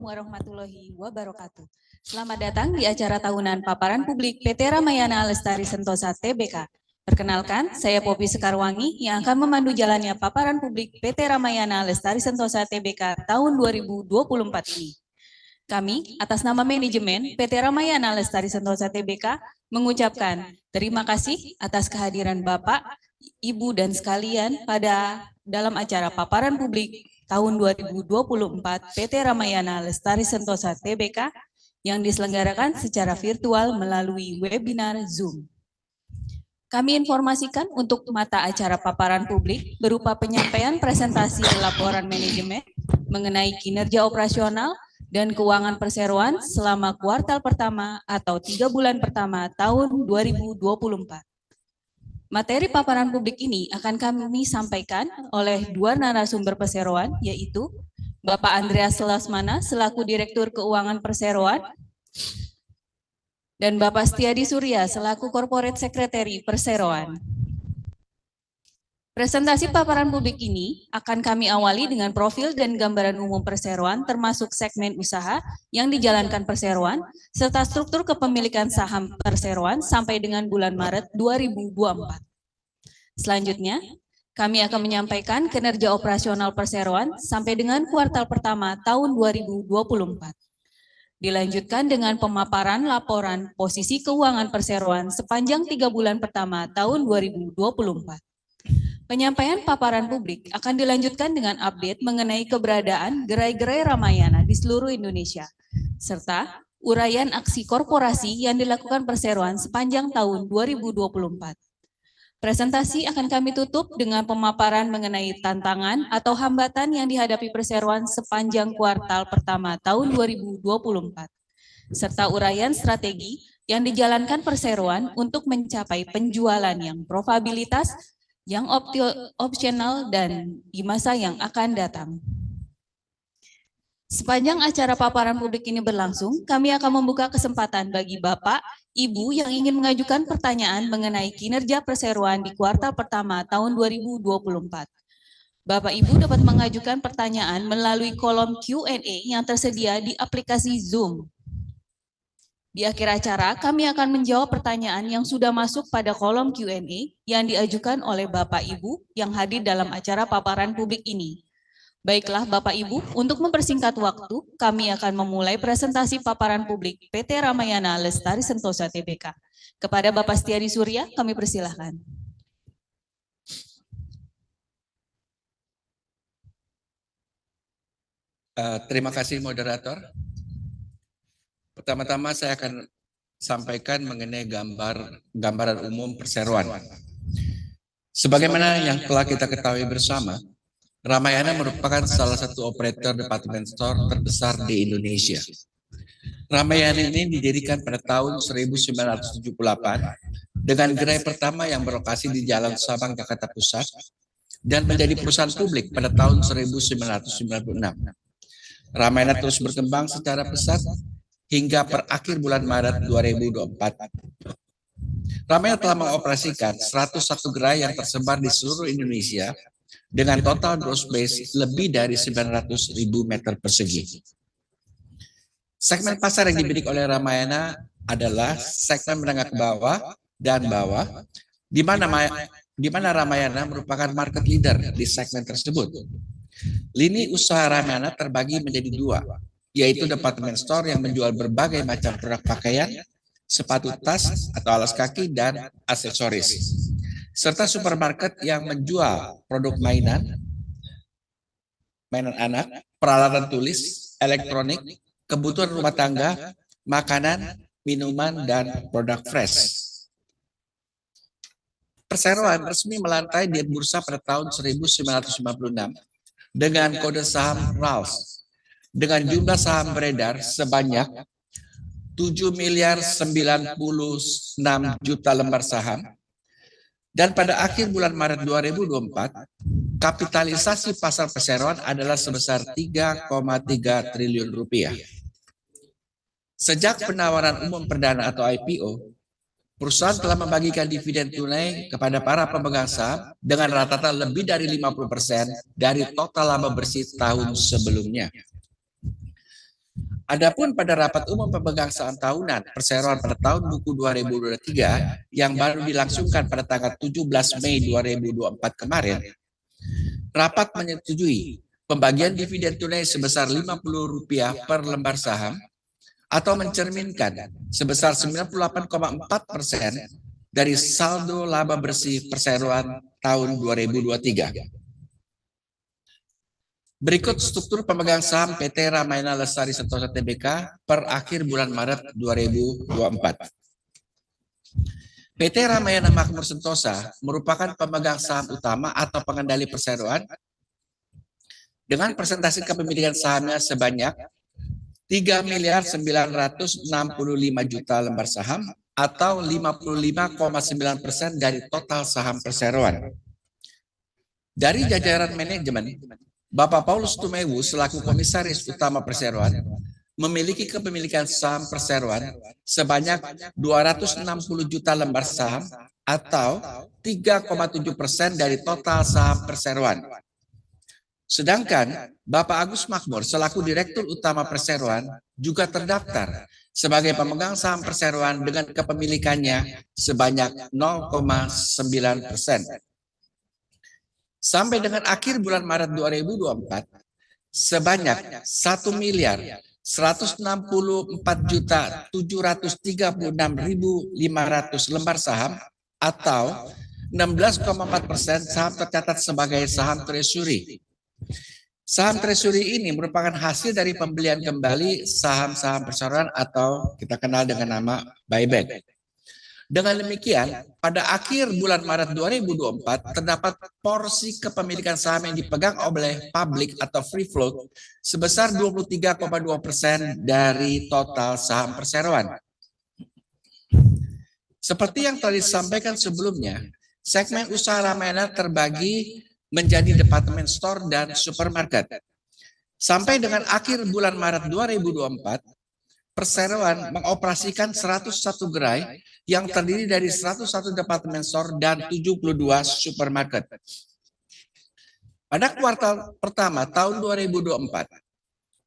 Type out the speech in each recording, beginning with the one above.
Warahmatullahi wabarakatuh. Selamat datang di acara tahunan paparan publik PT Ramayana Lestari Sentosa Tbk. Perkenalkan, saya Poppy Sekarwangi yang akan memandu jalannya paparan publik PT Ramayana Lestari Sentosa Tbk tahun 2024 ini. Kami, atas nama manajemen PT Ramayana Lestari Sentosa Tbk, mengucapkan terima kasih atas kehadiran Bapak, Ibu, dan sekalian pada dalam acara paparan publik tahun 2024 PT Ramayana Lestari Sentosa Tbk yang diselenggarakan secara virtual melalui webinar Zoom. Kami informasikan untuk mata acara paparan publik berupa penyampaian presentasi laporan manajemen mengenai kinerja operasional dan keuangan perseroan selama kuartal pertama atau 3 bulan pertama tahun 2024. Materi paparan publik ini akan kami sampaikan oleh dua narasumber perseroan, yaitu Bapak Andreas Lasmana selaku Direktur Keuangan Perseroan dan Bapak Setiadi Surya selaku Corporate Secretary Perseroan. Presentasi paparan publik ini akan kami awali dengan profil dan gambaran umum perseroan termasuk segmen usaha yang dijalankan perseroan serta struktur kepemilikan saham perseroan sampai dengan bulan Maret 2024. Selanjutnya, kami akan menyampaikan kinerja operasional perseroan sampai dengan kuartal pertama tahun 2024. Dilanjutkan dengan pemaparan laporan posisi keuangan perseroan sepanjang 3 bulan pertama tahun 2024. Penyampaian paparan publik akan dilanjutkan dengan update mengenai keberadaan gerai-gerai Ramayana di seluruh Indonesia, serta uraian aksi korporasi yang dilakukan perseroan sepanjang tahun 2024. Presentasi akan kami tutup dengan pemaparan mengenai tantangan atau hambatan yang dihadapi perseroan sepanjang kuartal pertama tahun 2024, serta uraian strategi yang dijalankan perseroan untuk mencapai penjualan yang probabilitas, yang opsional, dan di masa yang akan datang. Sepanjang acara paparan publik ini berlangsung, kami akan membuka kesempatan bagi Bapak, Ibu yang ingin mengajukan pertanyaan mengenai kinerja perseroan di kuartal pertama tahun 2024. Bapak Ibu dapat mengajukan pertanyaan melalui kolom Q&A yang tersedia di aplikasi Zoom. Di akhir acara, kami akan menjawab pertanyaan yang sudah masuk pada kolom Q&A yang diajukan oleh Bapak Ibu yang hadir dalam acara paparan publik ini. Baiklah Bapak Ibu, untuk mempersingkat waktu, kami akan memulai presentasi paparan publik PT Ramayana Lestari Sentosa Tbk. Kepada Bapak Setiadi Surya, kami persilahkan. Terima kasih moderator. Pertama-tama saya akan sampaikan mengenai gambaran umum perseroan. Sebagaimana yang telah kita ketahui bersama, Ramayana merupakan salah satu operator department store terbesar di Indonesia. Ramayana ini didirikan pada tahun 1978 dengan gerai pertama yang berlokasi di Jalan Sabang, Jakarta Pusat dan menjadi perusahaan publik pada tahun 1996. Ramayana terus berkembang secara pesat hingga per akhir bulan Maret 2024. Ramayana telah mengoperasikan 101 gerai yang tersebar di seluruh Indonesia dengan total gross space lebih dari 900.000 meter persegi. Segmen pasar yang dimiliki oleh Ramayana adalah segmen menengah ke bawah dan bawah, di mana Ramayana merupakan market leader di segmen tersebut. Lini usaha Ramayana terbagi menjadi dua, yaitu department store yang menjual berbagai macam produk pakaian, sepatu tas atau alas kaki, dan aksesoris, serta supermarket yang menjual produk mainan anak, peralatan tulis, elektronik, kebutuhan rumah tangga, makanan, minuman, dan produk fresh. Perseroan resmi melantai di bursa pada tahun 1956 dengan kode saham RALS dengan jumlah saham beredar sebanyak 7.096 juta lembar saham, dan pada akhir bulan Maret 2024 kapitalisasi pasar perseroan adalah sebesar 3,3 triliun rupiah. Sejak penawaran umum perdana atau IPO, perusahaan telah membagikan dividen tunai kepada para pemegang saham dengan rata-rata lebih dari 50% dari total laba bersih tahun sebelumnya. Adapun pada rapat umum pemegang saham tahunan perseroan pada tahun buku 2023 yang baru dilangsungkan pada tanggal 17 Mei 2024 kemarin, rapat menyetujui pembagian dividen tunai sebesar Rp50 per lembar saham atau mencerminkan sebesar 98,4% dari saldo laba bersih perseroan tahun 2023. Berikut struktur pemegang saham PT Ramayana Lestari Sentosa Tbk per akhir bulan Maret 2024. PT Ramayana Makmur Sentosa merupakan pemegang saham utama atau pengendali perseroan dengan persentase kepemilikan sahamnya sebanyak 3.965 juta lembar saham atau 55,9% dari total saham perseroan. Dari jajaran manajemen, Bapak Paulus Tumewu selaku Komisaris Utama Perseroan memiliki kepemilikan saham perseroan sebanyak 260 juta lembar saham atau 3,7% dari total saham perseroan. Sedangkan Bapak Agus Makmur selaku Direktur Utama Perseroan juga terdaftar sebagai pemegang saham perseroan dengan kepemilikannya sebanyak 0,9%. Sampai dengan akhir bulan Maret 2024, sebanyak 1.164.736.500 lembar saham atau 16,4% saham tercatat sebagai saham treasury. Saham treasury ini merupakan hasil dari pembelian kembali saham-saham perseroan atau kita kenal dengan nama buyback. Dengan demikian, pada akhir bulan Maret 2024 terdapat porsi kepemilikan saham yang dipegang oleh publik atau free float sebesar 23,2% dari total saham perseroan. Seperti yang telah disampaikan sebelumnya, segmen usaha Ramayana terbagi menjadi departemen store dan supermarket. Sampai dengan akhir bulan Maret 2024, Perseroan mengoperasikan 101 gerai yang terdiri dari 101 departemen store dan 72 supermarket. Pada kuartal pertama tahun 2024,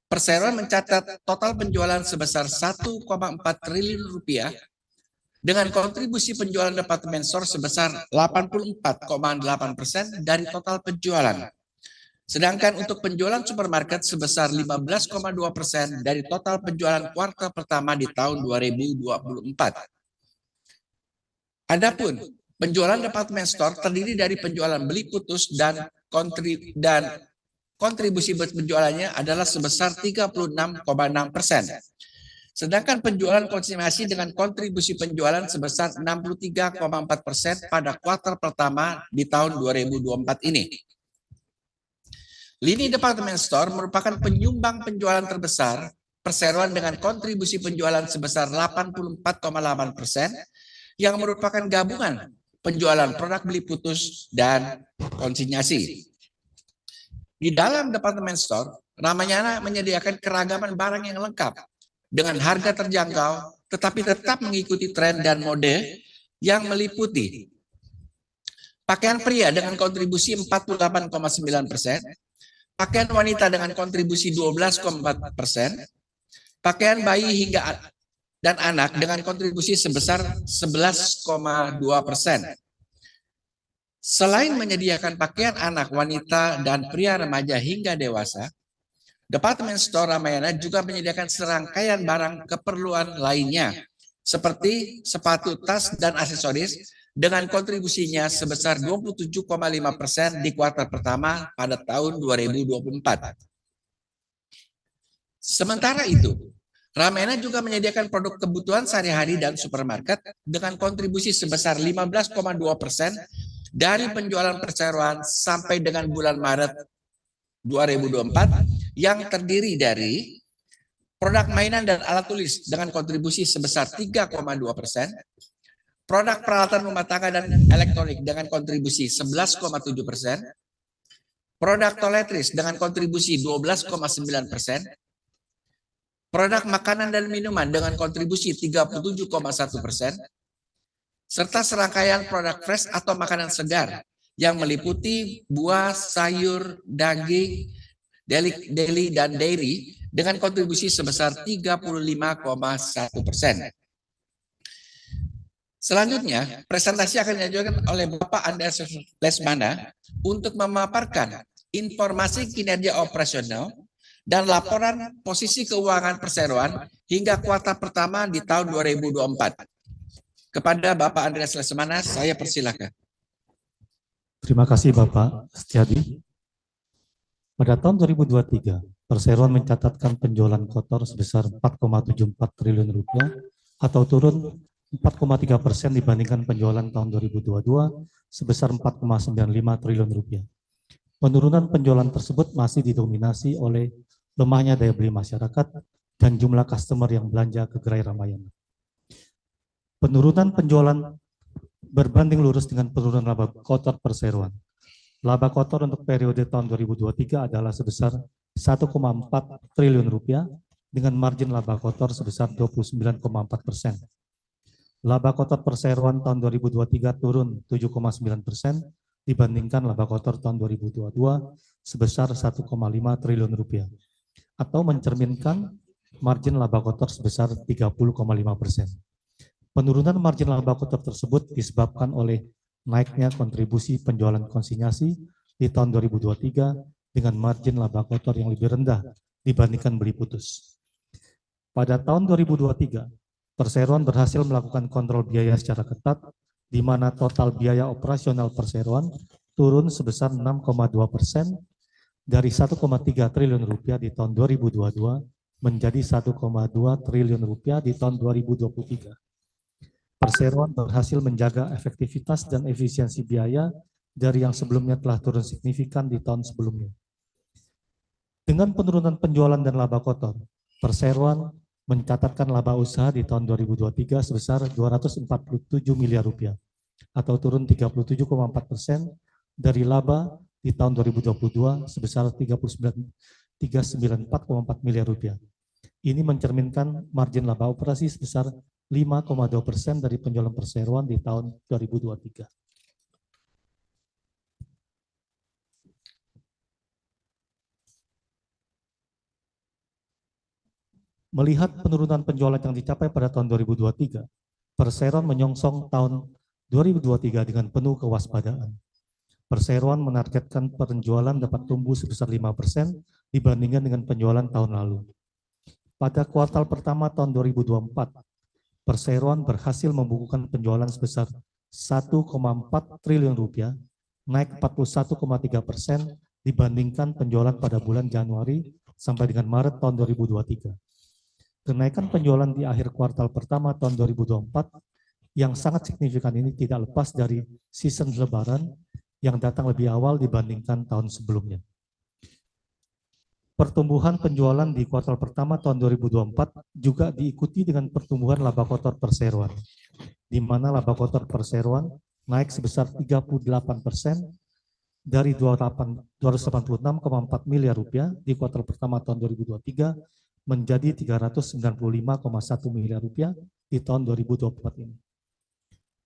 Perseroan mencatat total penjualan sebesar 1,4 triliun rupiah dengan kontribusi penjualan departemen store sebesar 84,8% dari total penjualan. Sedangkan untuk penjualan supermarket sebesar 15,2% dari total penjualan kuartal pertama di tahun 2024. Adapun penjualan departemen store terdiri dari penjualan beli putus dan kontribusi penjualannya adalah sebesar 36,6%. Sedangkan penjualan konsinyasi dengan kontribusi penjualan sebesar 63,4% pada kuartal pertama di tahun 2024 ini. Lini departemen store merupakan penyumbang penjualan terbesar perseroan dengan kontribusi penjualan sebesar 84,8% yang merupakan gabungan penjualan produk beli putus dan konsinyasi. Di dalam departemen store, Ramayana menyediakan keragaman barang yang lengkap dengan harga terjangkau tetapi tetap mengikuti tren dan mode yang meliputi pakaian pria dengan kontribusi 48,9%, pakaian wanita dengan kontribusi 12,4%, pakaian bayi hingga dan anak dengan kontribusi sebesar 11,2%. Selain menyediakan pakaian anak, wanita, dan pria remaja hingga dewasa, departemen store Ramayana juga menyediakan serangkaian barang keperluan lainnya, seperti sepatu, tas, dan aksesoris, dengan kontribusinya sebesar 27,5% di kuartal pertama pada tahun 2024. Sementara itu, Ramayana juga menyediakan produk kebutuhan sehari-hari dan supermarket dengan kontribusi sebesar 15,2% dari penjualan perseroan sampai dengan bulan Maret 2024 yang terdiri dari produk mainan dan alat tulis dengan kontribusi sebesar 3,2%, produk peralatan rumah tangga dan elektronik dengan kontribusi 11,7%, produk toiletries dengan kontribusi 12,9%, produk makanan dan minuman dengan kontribusi 37,1%, serta serangkaian produk fresh atau makanan segar yang meliputi buah, sayur, daging, deli dan dairy dengan kontribusi sebesar 35,1%. Selanjutnya, presentasi akan dilanjutkan oleh Bapak Andreas Lesmana untuk memaparkan informasi kinerja operasional dan laporan posisi keuangan perseroan hingga kuartal pertama di tahun 2024. Kepada Bapak Andreas Lesmana, saya persilakan. Terima kasih Bapak Setiadi. Pada tahun 2023, perseroan mencatatkan penjualan kotor sebesar 4,74 triliun rupiah atau turun 4,3% dibandingkan penjualan tahun 2022 sebesar 4,95 triliun rupiah. Penurunan penjualan tersebut masih didominasi oleh lemahnya daya beli masyarakat dan jumlah customer yang belanja ke gerai Ramayana. Penurunan penjualan berbanding lurus dengan penurunan laba kotor perseroan. Laba kotor untuk periode tahun 2023 adalah sebesar 1,4 triliun rupiah dengan margin laba kotor sebesar 29,4%. Laba kotor perseroan tahun 2023 turun 7,9% dibandingkan laba kotor tahun 2022 sebesar 1,5 triliun rupiah atau mencerminkan margin laba kotor sebesar 30,5%. Penurunan margin laba kotor tersebut disebabkan oleh naiknya kontribusi penjualan konsinyasi di tahun 2023 dengan margin laba kotor yang lebih rendah dibandingkan beli putus. Pada tahun 2023, perseroan berhasil melakukan kontrol biaya secara ketat, di mana total biaya operasional perseroan turun sebesar 6,2% dari 1,3 triliun rupiah di tahun 2022 menjadi 1,2 triliun rupiah di tahun 2023. Perseroan berhasil menjaga efektivitas dan efisiensi biaya dari yang sebelumnya telah turun signifikan di tahun sebelumnya. Dengan penurunan penjualan dan laba kotor, perseroan mencatatkan laba usaha di tahun 2023 sebesar 247 miliar rupiah atau turun 37,4% dari laba di tahun 2022 sebesar 394,4 miliar rupiah. Ini mencerminkan margin laba operasi sebesar 5,2% dari penjualan perseroan di tahun 2023. Melihat penurunan penjualan yang dicapai pada tahun 2023, perseroan menyongsong tahun 2023 dengan penuh kewaspadaan. Perseroan menargetkan penjualan dapat tumbuh sebesar 5% dibandingkan dengan penjualan tahun lalu. Pada kuartal pertama tahun 2024, perseroan berhasil membukukan penjualan sebesar 1,4 triliun rupiah, naik 41,3% dibandingkan penjualan pada bulan Januari sampai dengan Maret tahun 2023. Kenaikan penjualan di akhir kuartal pertama tahun 2024 yang sangat signifikan ini tidak lepas dari season Lebaran yang datang lebih awal dibandingkan tahun sebelumnya. Pertumbuhan penjualan di kuartal pertama tahun 2024 juga diikuti dengan pertumbuhan laba kotor perseroan, di mana laba kotor perseroan naik sebesar 38% dari 286,4 miliar rupiah di kuartal pertama tahun 2023 menjadi 395,1 miliar rupiah di tahun 2024 ini.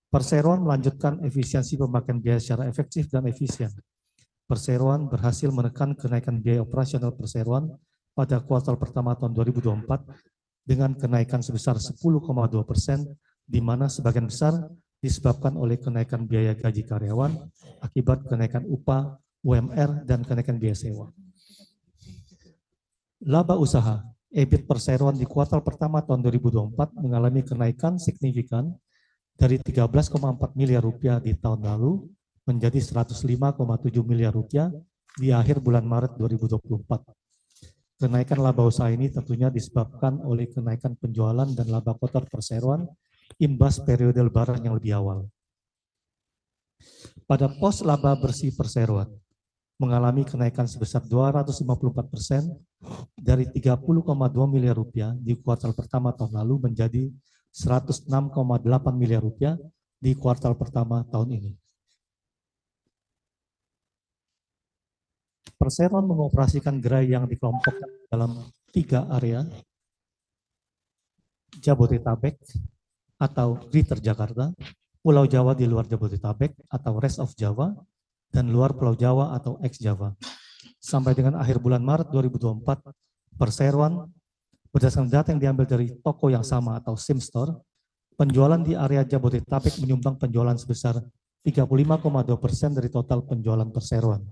Perseroan melanjutkan efisiensi pemakaian biaya secara efektif dan efisien. Perseroan berhasil menekan kenaikan biaya operasional perseroan pada kuartal pertama tahun 2024 dengan kenaikan sebesar 10,2%, di mana sebagian besar disebabkan oleh kenaikan biaya gaji karyawan akibat kenaikan upah, UMR, dan kenaikan biaya sewa. Laba usaha, EBIT perseroan di kuartal pertama tahun 2024 mengalami kenaikan signifikan dari 13,4 miliar rupiah di tahun lalu menjadi 105,7 miliar rupiah di akhir bulan Maret 2024. Kenaikan laba usaha ini tentunya disebabkan oleh kenaikan penjualan dan laba kotor perseroan imbas periode Lebaran yang lebih awal. Pada pos laba bersih perseroan mengalami kenaikan sebesar 254% dari 30,2 miliar rupiah di kuartal pertama tahun lalu menjadi 106,8 miliar rupiah di kuartal pertama tahun ini. Perseroan mengoperasikan gerai yang dikelompokkan dalam 3 area, Jabodetabek atau Greater Jakarta, Pulau Jawa di luar Jabodetabek atau Rest of Java, dan luar Pulau Jawa atau ex Java. Sampai dengan akhir bulan Maret 2024, Perseroan, berdasarkan data yang diambil dari toko yang sama atau same store, penjualan di area Jabodetabek menyumbang penjualan sebesar 35,2% dari total penjualan perseroan,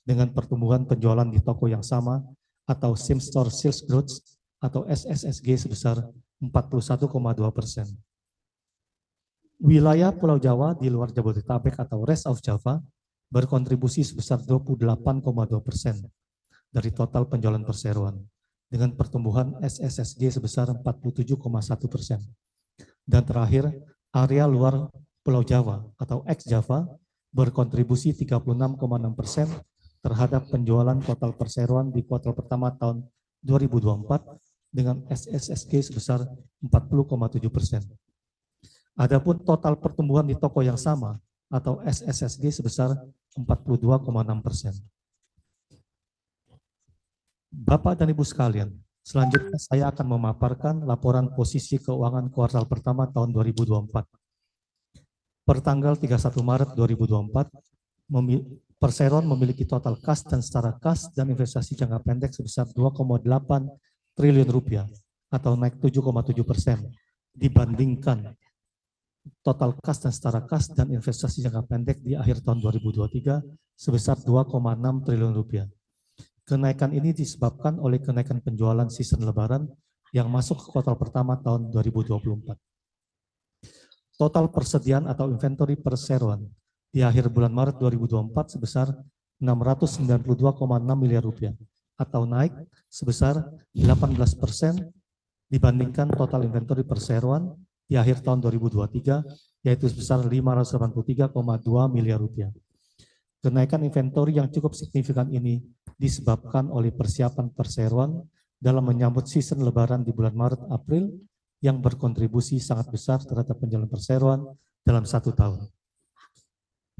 dengan pertumbuhan penjualan di toko yang sama atau same store sales growth atau SSSG sebesar 41,2%. Wilayah Pulau Jawa di luar Jabodetabek atau rest of Java berkontribusi sebesar 28,2% dari total penjualan perseroan, dengan pertumbuhan SSSG sebesar 47,1%. Dan terakhir, area luar Pulau Jawa atau ex-Java berkontribusi 36,6% terhadap penjualan total perseroan di kuartal pertama tahun 2024 dengan SSSG sebesar 40,7%. Adapun total pertumbuhan di toko yang sama atau SSSG sebesar 42,6%. Bapak dan Ibu sekalian, selanjutnya saya akan memaparkan laporan posisi keuangan kuartal pertama tahun 2024. Per tanggal 31 Maret 2024, perseroan memiliki total kas dan setara kas dan investasi jangka pendek sebesar 2,8 triliun rupiah atau naik 7,7% dibandingkan total kas dan setara kas dan investasi jangka pendek di akhir tahun 2023 sebesar 2,6 triliun rupiah. Kenaikan ini disebabkan oleh kenaikan penjualan season lebaran yang masuk ke kuartal pertama tahun 2024. Total persediaan atau inventory perseroan di akhir bulan Maret 2024 sebesar 692,6 miliar rupiah atau naik sebesar 18% dibandingkan total inventory perseroan di akhir tahun 2023 yaitu sebesar 583,2 miliar rupiah. Kenaikan inventory yang cukup signifikan ini disebabkan oleh persiapan perseroan dalam menyambut season lebaran di bulan Maret-April yang berkontribusi sangat besar terhadap penjualan perseroan dalam satu tahun.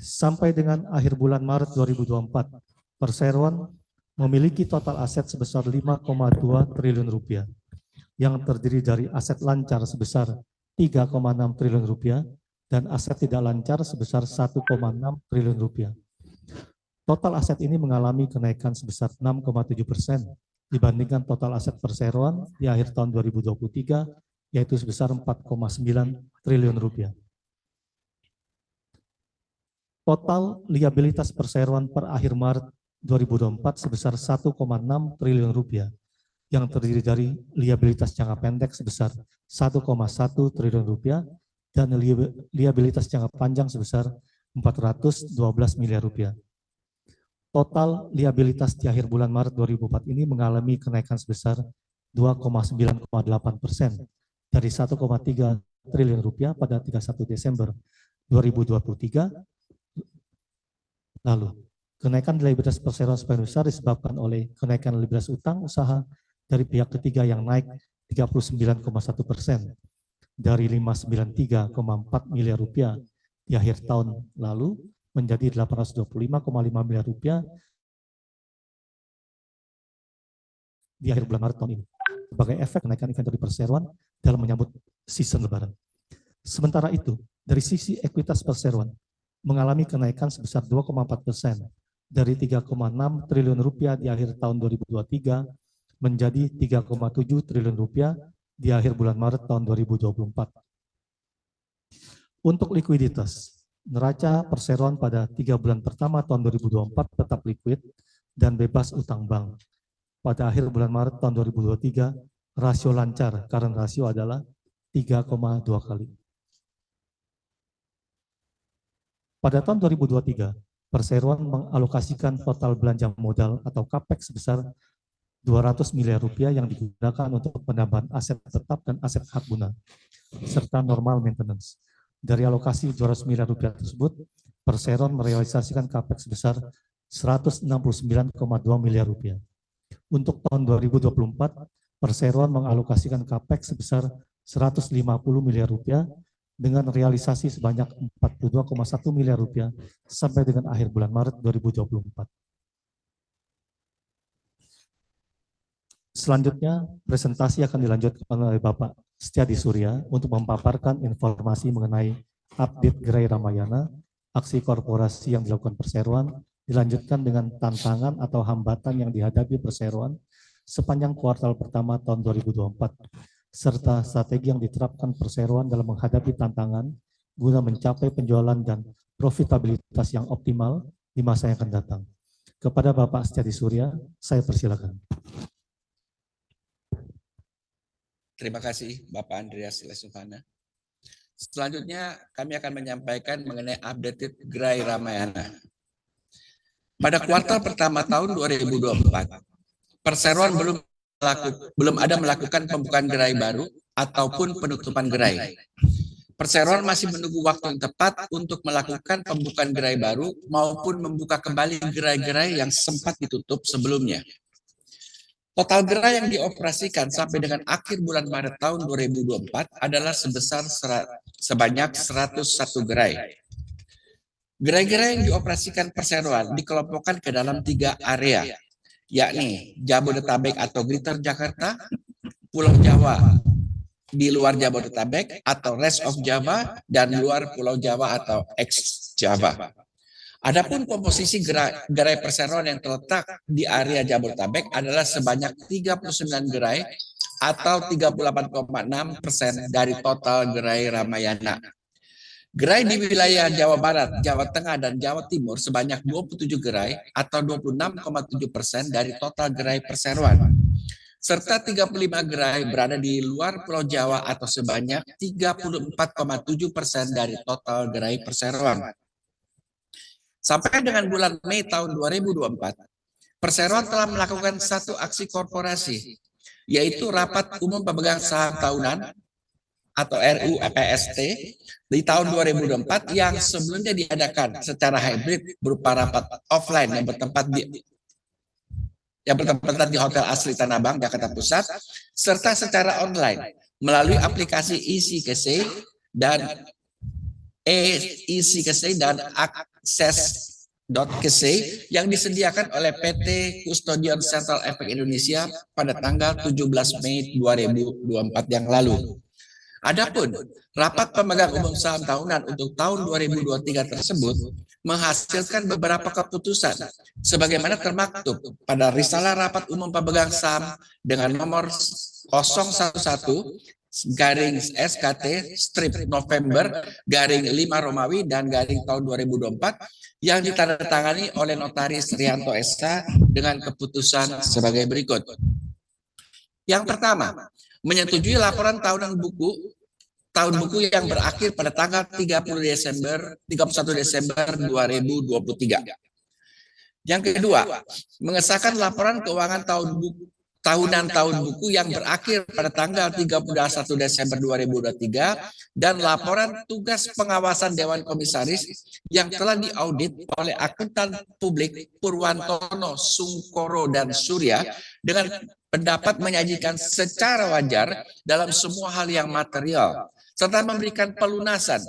Sampai dengan akhir bulan Maret 2024, perseroan memiliki total aset sebesar 5,2 triliun rupiah yang terdiri dari aset lancar sebesar 3,6 triliun rupiah dan aset tidak lancar sebesar 1,6 triliun rupiah. Total aset ini mengalami kenaikan sebesar 6,7% dibandingkan total aset perseroan di akhir tahun 2023 yaitu sebesar 4,9 triliun rupiah. Total liabilitas perseroan per akhir Maret 2024 sebesar 1,6 triliun rupiah yang terdiri dari liabilitas jangka pendek sebesar 1,1 triliun rupiah dan liabilitas jangka panjang sebesar 412 miliar rupiah. Total liabilitas di akhir bulan Maret 2004 ini mengalami kenaikan sebesar 2,98% dari 1,3 triliun rupiah pada 31 Desember 2023. Lalu, kenaikan liabilitas perseroan sebagian besar disebabkan oleh kenaikan liabilitas utang usaha dari pihak ketiga yang naik 39,1% dari 593,4 miliar rupiah di akhir tahun lalu menjadi 825,5 miliar rupiah di akhir bulan Maret tahun ini sebagai efek kenaikan inventory perseroan dalam menyambut season lebaran. Sementara itu, dari sisi ekuitas perseroan mengalami kenaikan sebesar 2,4% dari 3,6 triliun rupiah di akhir tahun 2023 menjadi 3,7 triliun rupiah di akhir bulan Maret tahun 2024. Untuk likuiditas, neraca perseroan pada 3 bulan pertama tahun 2024 tetap likuid dan bebas utang bank. Pada akhir bulan Maret tahun 2023, rasio lancar, current rasio adalah 3,2 kali. Pada tahun 2023, perseroan mengalokasikan total belanja modal atau CAPEX sebesar 200 miliar rupiah yang digunakan untuk penambahan aset tetap dan aset hak guna, serta normal maintenance. Dari alokasi 200 miliar rupiah tersebut, perseroan merealisasikan CAPEX sebesar 169,2 miliar rupiah. Untuk tahun 2024, perseroan mengalokasikan CAPEX sebesar 150 miliar rupiah dengan realisasi sebanyak 42,1 miliar rupiah sampai dengan akhir bulan Maret 2024. Selanjutnya, presentasi akan dilanjutkan oleh Bapak Setiadi Surya untuk memaparkan informasi mengenai update Gerai Ramayana, aksi korporasi yang dilakukan perseroan, dilanjutkan dengan tantangan atau hambatan yang dihadapi perseroan, sepanjang kuartal pertama tahun 2024, serta strategi yang diterapkan perseroan dalam menghadapi tantangan guna mencapai penjualan dan profitabilitas yang optimal di masa yang akan datang. Kepada Bapak Setiadi Surya, saya persilakan. Terima kasih Bapak Andreas Lesuvana. Selanjutnya kami akan menyampaikan mengenai updated Gerai Ramayana. Pada kuartal pertama tahun 2024, perseroan belum ada melakukan pembukaan gerai baru ataupun penutupan gerai. Perseroan masih menunggu waktu yang tepat untuk melakukan pembukaan gerai baru maupun membuka kembali gerai-gerai yang sempat ditutup sebelumnya. Total gerai yang dioperasikan sampai dengan akhir bulan Maret tahun 2024 adalah sebanyak 101 gerai. Gerai-gerai yang dioperasikan perseroan dikelompokkan ke dalam 3 area, yakni Jabodetabek atau Greater Jakarta, Pulau Jawa di luar Jabodetabek atau Rest of Java, dan luar Pulau Jawa atau ex-Java. Adapun komposisi gerai perseroan yang terletak di area Jabodetabek adalah sebanyak 39 gerai atau 38,6% dari total gerai Ramayana. Gerai di wilayah Jawa Barat, Jawa Tengah, dan Jawa Timur sebanyak 27 gerai atau 26,7% dari total gerai perseroan. Serta 35 gerai berada di luar Pulau Jawa atau sebanyak 34,7% dari total gerai perseroan. Sampai dengan bulan Mei tahun 2024, perseroan telah melakukan satu aksi korporasi, yaitu Rapat Umum Pemegang Saham Tahunan atau RUPST di tahun 2024 yang sebelumnya diadakan secara hybrid berupa rapat offline yang bertempat di Hotel Asri Tanah Abang, Jakarta Pusat, serta secara online melalui aplikasi EasyKC dan Akses.kc yang disediakan oleh PT Custodian Central Efek Indonesia pada tanggal 17 Mei 2024 yang lalu. Adapun rapat pemegang umum saham tahunan untuk tahun 2023 tersebut menghasilkan beberapa keputusan sebagaimana termaktub pada risalah rapat umum pemegang saham dengan nomor 011/SKT/November/5 Romawi dan garing tahun 2024 yang ditandatangani oleh Notaris Rianto SH dengan keputusan sebagai berikut. Yang pertama, menyetujui laporan tahun buku yang berakhir pada tanggal 31 Desember 2023. Yang kedua, mengesahkan laporan keuangan tahunan buku yang berakhir pada tanggal 31 Desember 2023 dan laporan tugas pengawasan Dewan Komisaris yang telah diaudit oleh akuntan publik Purwantono, Sungkoro, dan Surya dengan pendapat menyajikan secara wajar dalam semua hal yang material, serta memberikan pelunasan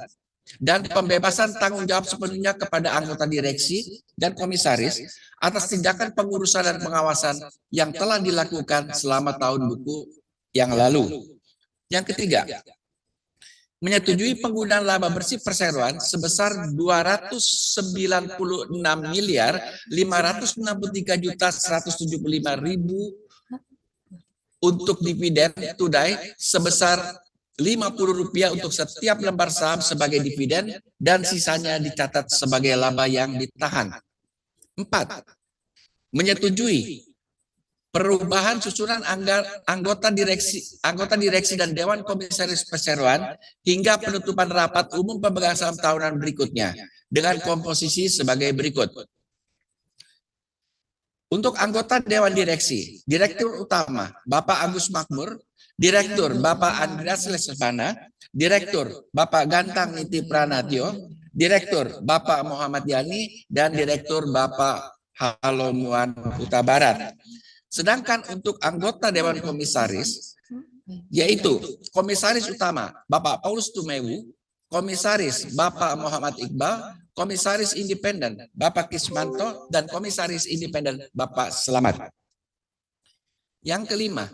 dan pembebasan tanggung jawab sepenuhnya kepada anggota direksi dan komisaris atas tindakan pengurusan dan pengawasan yang telah dilakukan selama tahun buku yang lalu. Yang ketiga, menyetujui penggunaan laba bersih perseroan sebesar 209.563.175.000 untuk dividen tunai sebesar Rp50 untuk setiap lembar saham sebagai dividen dan sisanya dicatat sebagai laba yang ditahan. 4. Menyetujui perubahan susunan anggota direksi dan Dewan Komisaris Perseroan hingga penutupan rapat umum pemegang saham tahunan berikutnya dengan komposisi sebagai berikut. Untuk anggota Dewan Direksi, Direktur Utama Bapak Agus Makmur, Direktur Bapak Andreas Lesuvana, Direktur Bapak Gantang Niti Pranatyo, Direktur Bapak Muhammad Yani, dan Direktur Bapak Halomuan Huta Barat. Sedangkan untuk anggota Dewan Komisaris, yaitu Komisaris Utama Bapak Paulus Tumewu, Komisaris Bapak Muhammad Iqbal, Komisaris Independen Bapak Kismanto, dan Komisaris Independen Bapak Selamat. Yang kelima,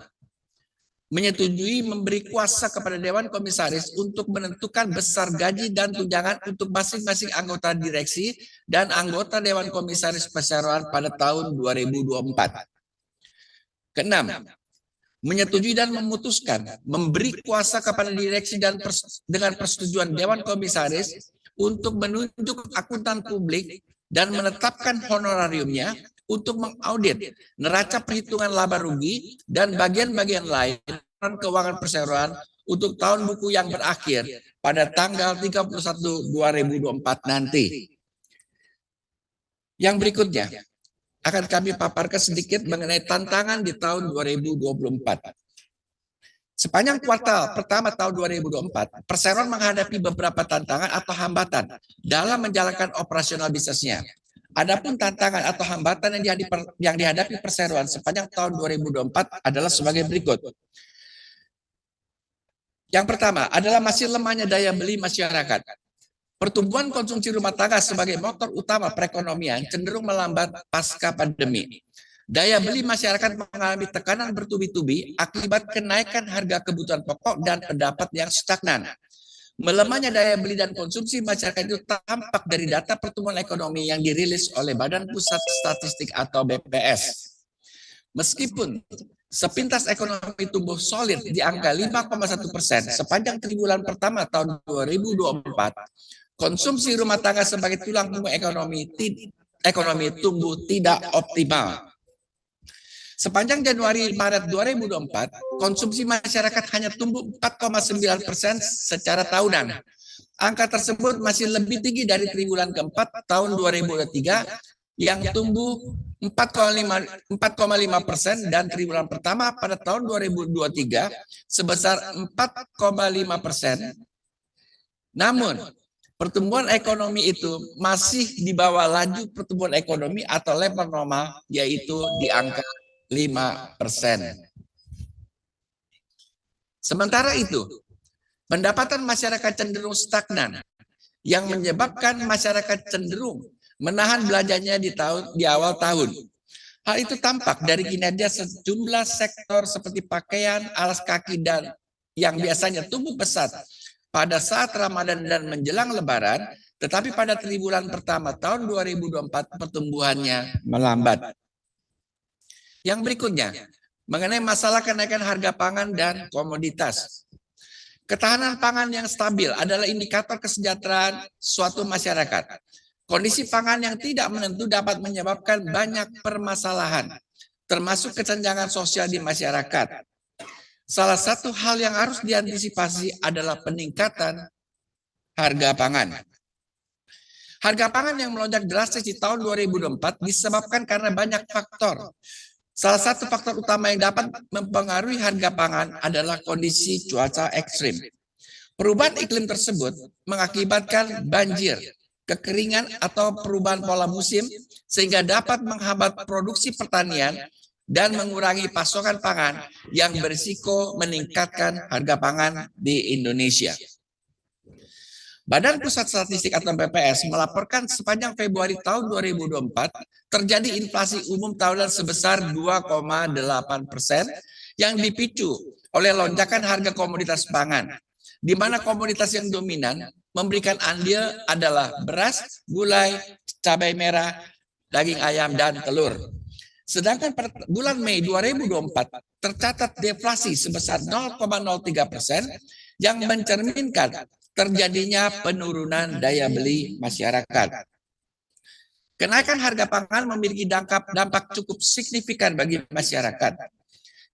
menyetujui memberi kuasa kepada Dewan Komisaris untuk menentukan besar gaji dan tunjangan untuk masing-masing anggota direksi dan anggota Dewan Komisaris Perseroan pada tahun 2024. Keenam, menyetujui dan memutuskan memberi kuasa kepada direksi dan dengan persetujuan Dewan Komisaris untuk menunjuk akuntan publik dan menetapkan honorariumnya untuk mengaudit neraca perhitungan laba rugi dan bagian-bagian lain keuangan perseroan untuk tahun buku yang berakhir pada tanggal 31/2024 nanti. Yang berikutnya akan kami paparkan sedikit mengenai tantangan di tahun 2024. Sepanjang kuartal pertama tahun 2024, perseroan menghadapi beberapa tantangan atau hambatan dalam menjalankan operasional bisnisnya. Adapun tantangan atau hambatan yang dihadapi perseroan sepanjang tahun 2024 adalah sebagai berikut. Yang pertama adalah masih lemahnya daya beli masyarakat. Pertumbuhan konsumsi rumah tangga sebagai motor utama perekonomian cenderung melambat pasca pandemi. Daya beli masyarakat mengalami tekanan bertubi-tubi akibat kenaikan harga kebutuhan pokok dan pendapat yang stagnan. Melemahnya daya beli dan konsumsi masyarakat itu tampak dari data pertumbuhan ekonomi yang dirilis oleh Badan Pusat Statistik atau BPS. Meskipun sepintas ekonomi tumbuh solid di angka 5,1% sepanjang triwulan pertama tahun 2024, konsumsi rumah tangga sebagai tulang punggung ekonomi tumbuh tidak optimal. Sepanjang Januari-Maret 2024, konsumsi masyarakat hanya tumbuh 4,9% secara tahunan. Angka tersebut masih lebih tinggi dari triwulan keempat tahun 2023 yang tumbuh 4,5% dan triwulan pertama pada tahun 2023 sebesar 4,5%. Namun, pertumbuhan ekonomi itu masih di bawah laju pertumbuhan ekonomi atau level normal, yaitu di angka 5%. Sementara itu, pendapatan masyarakat cenderung stagnan, yang menyebabkan masyarakat cenderung menahan belanjanya di awal tahun. Hal itu tampak dari kinerja sejumlah sektor seperti pakaian, alas kaki, dan yang biasanya tumbuh pesat pada saat Ramadan dan menjelang Lebaran, tetapi pada triwulan pertama tahun 2024 pertumbuhannya melambat. Yang berikutnya, mengenai masalah kenaikan harga pangan dan komoditas. Ketahanan pangan yang stabil adalah indikator kesejahteraan suatu masyarakat. Kondisi pangan yang tidak menentu dapat menyebabkan banyak permasalahan, termasuk kesenjangan sosial di masyarakat. Salah satu hal yang harus diantisipasi adalah peningkatan harga pangan. Harga pangan yang melonjak drastis di tahun 2024 disebabkan karena banyak faktor. Salah satu faktor utama yang dapat mempengaruhi harga pangan adalah kondisi cuaca ekstrim. Perubahan iklim tersebut mengakibatkan banjir, kekeringan atau perubahan pola musim sehingga dapat menghambat produksi pertanian dan mengurangi pasokan pangan yang berisiko meningkatkan harga pangan di Indonesia. Badan Pusat Statistik atau BPS melaporkan sepanjang Februari tahun 2024 terjadi inflasi umum tahunan sebesar 2,8% yang dipicu oleh lonjakan harga komoditas pangan, di mana komoditas yang dominan memberikan andil adalah beras, gulai, cabai merah, daging ayam, dan telur. Sedangkan pada bulan Mei 2024 tercatat deflasi sebesar 0,03% yang mencerminkan terjadinya penurunan daya beli masyarakat. Kenaikan harga pangan memiliki dampak cukup signifikan bagi masyarakat.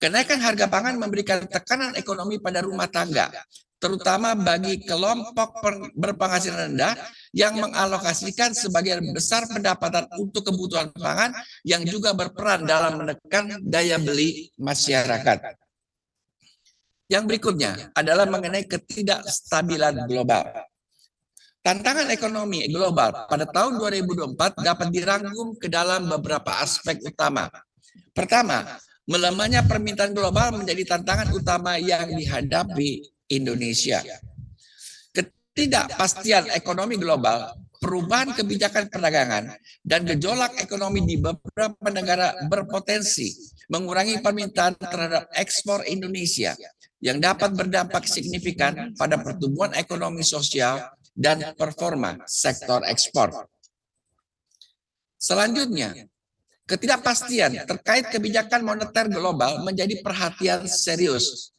Kenaikan harga pangan memberikan tekanan ekonomi pada rumah tangga, terutama bagi kelompok berpenghasilan rendah yang mengalokasikan sebagian besar pendapatan untuk kebutuhan pangan yang juga berperan dalam menekan daya beli masyarakat. Yang berikutnya adalah mengenai ketidakstabilan global. Tantangan ekonomi global pada tahun 2024 dapat dirangkum ke dalam beberapa aspek utama. Pertama, melemahnya permintaan global menjadi tantangan utama yang dihadapi Indonesia. Ketidakpastian ekonomi global, perubahan kebijakan perdagangan, dan gejolak ekonomi di beberapa negara berpotensi mengurangi permintaan terhadap ekspor Indonesia yang dapat berdampak signifikan pada pertumbuhan ekonomi sosial dan performa sektor ekspor. Selanjutnya, Ketidakpastian terkait kebijakan moneter global menjadi perhatian serius.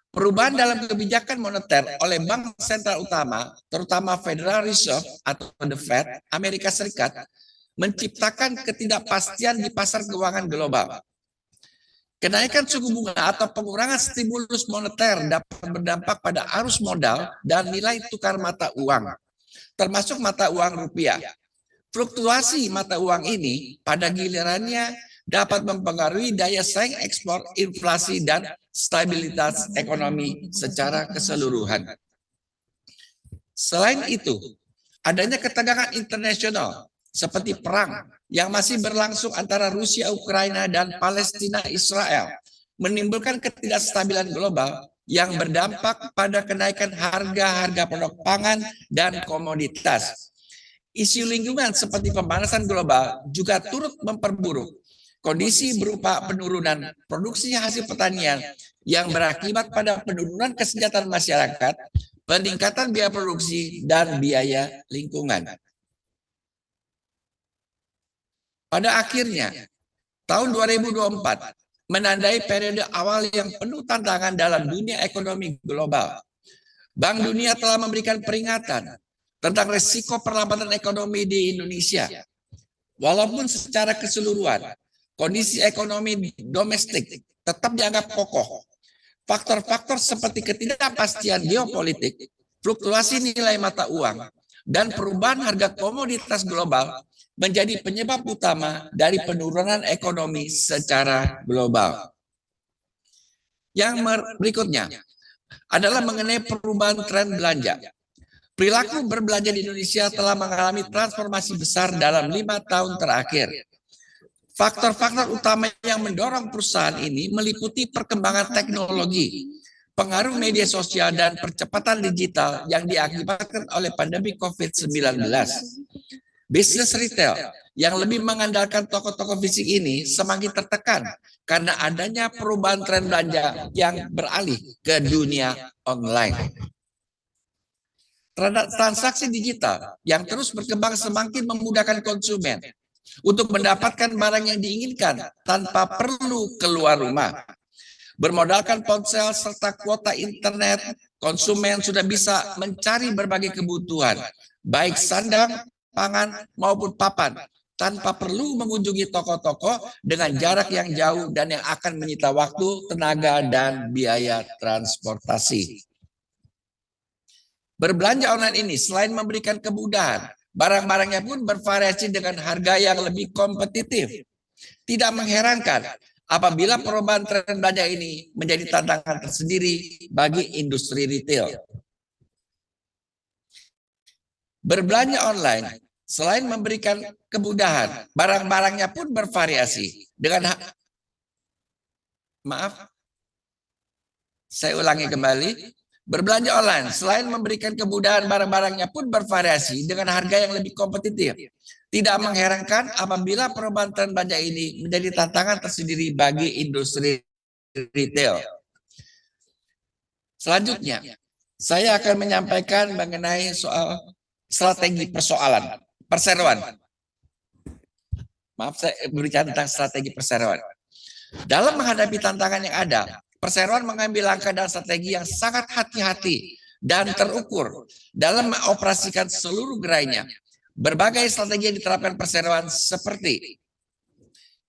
Perubahan dalam kebijakan moneter oleh bank sentral utama, terutama Federal Reserve atau The Fed, Amerika Serikat, menciptakan ketidakpastian di pasar keuangan global. Kenaikan suku bunga atau pengurangan stimulus moneter dapat berdampak pada arus modal dan nilai tukar mata uang, termasuk mata uang rupiah. Fluktuasi mata uang ini pada gilirannya dapat mempengaruhi daya saing ekspor, inflasi, dan stabilitas ekonomi secara keseluruhan. Selain itu, adanya ketegangan internasional seperti perang yang masih berlangsung antara Rusia, Ukraina, dan Palestina, Israel menimbulkan ketidakstabilan global yang berdampak pada kenaikan harga-harga produk pangan dan komoditas. Isu lingkungan seperti pemanasan global juga turut memperburuk kondisi berupa penurunan produksi hasil pertanian yang berakibat pada penurunan kesejahteraan masyarakat, peningkatan biaya produksi, dan biaya lingkungan. Pada akhirnya, tahun 2024 menandai periode awal yang penuh tantangan dalam dunia ekonomi global. Bank Dunia telah memberikan peringatan tentang risiko perlambatan ekonomi di Indonesia. Walaupun secara keseluruhan, kondisi ekonomi domestik tetap dianggap kokoh. Faktor-faktor seperti ketidakpastian geopolitik, fluktuasi nilai mata uang, dan perubahan harga komoditas global menjadi penyebab utama dari penurunan ekonomi secara global. Yang berikutnya adalah mengenai perubahan tren belanja. Perilaku berbelanja di Indonesia telah mengalami transformasi besar dalam 5 tahun terakhir. Faktor-faktor utama yang mendorong perusahaan ini meliputi perkembangan teknologi, pengaruh media sosial, dan percepatan digital yang diakibatkan oleh pandemi COVID-19. Bisnis retail yang lebih mengandalkan toko-toko fisik ini semakin tertekan karena adanya perubahan tren belanja yang beralih ke dunia online. Transaksi digital yang terus berkembang semakin memudahkan konsumen untuk mendapatkan barang yang diinginkan tanpa perlu keluar rumah. Bermodalkan ponsel serta kuota internet, konsumen sudah bisa mencari berbagai kebutuhan, baik sandang, pangan, maupun papan, tanpa perlu mengunjungi toko-toko dengan jarak yang jauh dan yang akan menyita waktu, tenaga, dan biaya transportasi. Berbelanja online ini selain memberikan kemudahan, barang-barangnya pun bervariasi dengan harga yang lebih kompetitif. Tidak mengherankan apabila perubahan tren belanja ini menjadi tantangan tersendiri bagi industri retail. Berbelanja online selain memberikan kemudahan, barang-barangnya pun bervariasi dengan saya ulangi kembali. Berbelanja online selain memberikan kemudahan, barang-barangnya pun bervariasi dengan harga yang lebih kompetitif. Tidak mengherankan apabila perubahan tren belanja ini menjadi tantangan tersendiri bagi industri retail. Selanjutnya, saya akan menyampaikan mengenai soal strategi perseroan. Maaf, saya berbicara tentang strategi perseroan. Dalam menghadapi tantangan yang ada, perseroan mengambil langkah dan strategi yang sangat hati-hati dan terukur dalam mengoperasikan seluruh gerainya. Berbagai strategi yang diterapkan perseroan seperti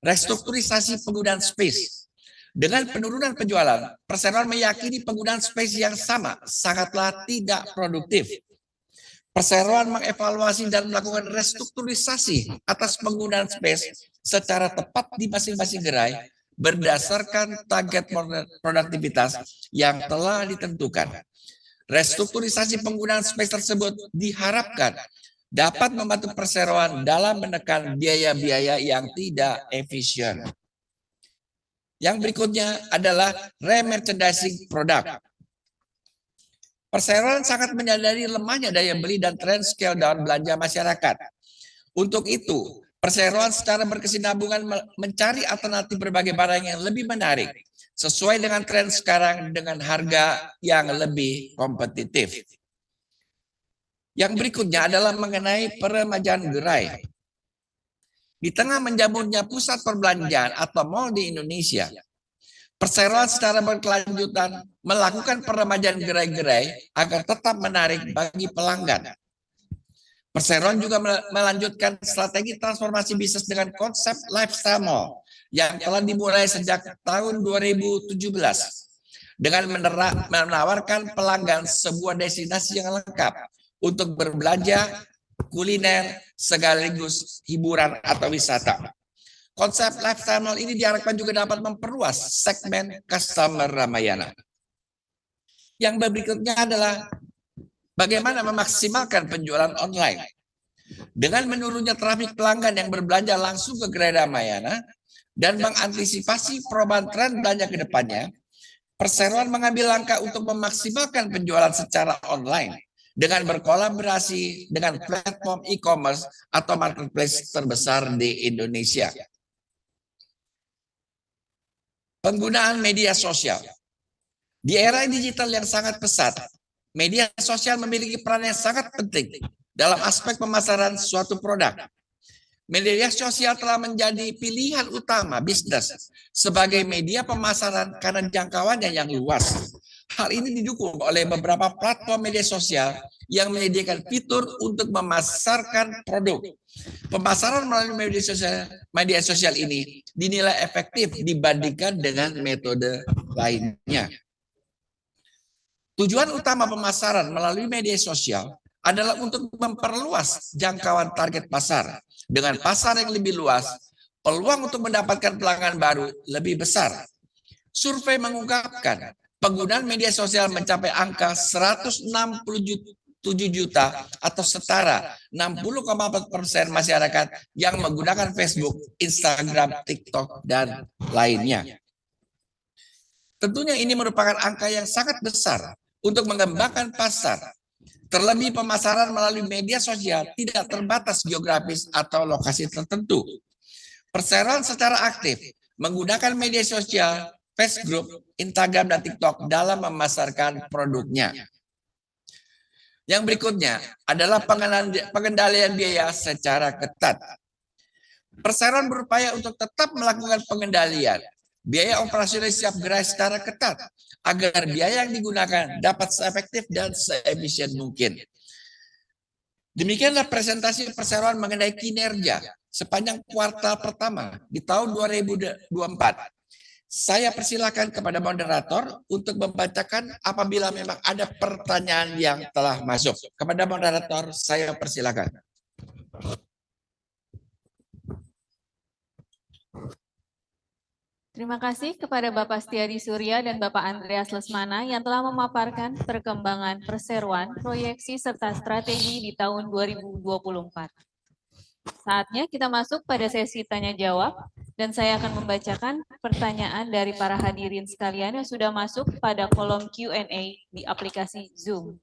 restrukturisasi penggunaan space. Dengan penurunan penjualan, perseroan meyakini penggunaan space yang sama sangatlah tidak produktif. Perseroan mengevaluasi dan melakukan restrukturisasi atas penggunaan space secara tepat di masing-masing gerai berdasarkan target produktivitas yang telah ditentukan. Restrukturisasi penggunaan space tersebut diharapkan dapat membantu perseroan dalam menekan biaya-biaya yang tidak efisien. Yang berikutnya adalah remerchandising produk. Perseroan sangat menyadari lemahnya daya beli dan tren scale down belanja masyarakat. Untuk itu, perseroan secara berkesinambungan mencari alternatif berbagai barang yang lebih menarik, sesuai dengan tren sekarang dengan harga yang lebih kompetitif. Yang berikutnya adalah mengenai peremajaan gerai. Di tengah menjamurnya pusat perbelanjaan atau mal di Indonesia, perseroan secara berkelanjutan melakukan peremajaan gerai-gerai agar tetap menarik bagi pelanggan. Perseroan juga melanjutkan strategi transformasi bisnis dengan konsep lifestyle mall yang telah dimulai sejak tahun 2017 dengan menawarkan pelanggan sebuah destinasi yang lengkap untuk berbelanja, kuliner, sekaligus hiburan atau wisata. Konsep lifestyle mall ini diharapkan juga dapat memperluas segmen customer Ramayana. Yang berikutnya adalah bagaimana memaksimalkan penjualan online. Dengan menurunnya trafik pelanggan yang berbelanja langsung ke gerai Ramayana dan mengantisipasi perubahan tren belanja ke depannya, perseroan mengambil langkah untuk memaksimalkan penjualan secara online dengan berkolaborasi dengan platform e-commerce atau marketplace terbesar di Indonesia. Penggunaan media sosial. Di era digital yang sangat pesat, media sosial memiliki peran yang sangat penting dalam aspek pemasaran suatu produk. Media sosial telah menjadi pilihan utama bisnis sebagai media pemasaran karena jangkauannya yang luas. Hal ini didukung oleh beberapa platform media sosial yang menyediakan fitur untuk memasarkan produk. Pemasaran melalui media sosial ini dinilai efektif dibandingkan dengan metode lainnya. Tujuan utama pemasaran melalui media sosial adalah untuk memperluas jangkauan target pasar. Dengan pasar yang lebih luas, peluang untuk mendapatkan pelanggan baru lebih besar. Survei mengungkapkan penggunaan media sosial mencapai angka 167 juta atau setara 60,4% masyarakat yang menggunakan Facebook, Instagram, TikTok, dan lainnya. Tentunya ini merupakan angka yang sangat besar untuk mengembangkan pasar. Terlebih pemasaran melalui media sosial tidak terbatas geografis atau lokasi tertentu. Perseroan secara aktif menggunakan media sosial, Facebook, Instagram, dan TikTok dalam memasarkan produknya. Yang berikutnya adalah pengendalian biaya secara ketat. Perseroan berupaya untuk tetap melakukan pengendalian biaya operasional setiap gerai secara ketat agar biaya yang digunakan dapat seefektif dan seefisien mungkin. Demikianlah presentasi perseroan mengenai kinerja sepanjang kuartal pertama di tahun 2024. Saya persilakan kepada moderator untuk membacakan apabila memang ada pertanyaan yang telah masuk. Kepada moderator, saya persilakan. Terima kasih kepada Bapak Setiadi Surya dan Bapak Andreas Lesmana yang telah memaparkan perkembangan perseroan, proyeksi, serta strategi di tahun 2024. Saatnya kita masuk pada sesi tanya-jawab, dan saya akan membacakan pertanyaan dari para hadirin sekalian yang sudah masuk pada kolom Q&A di aplikasi Zoom.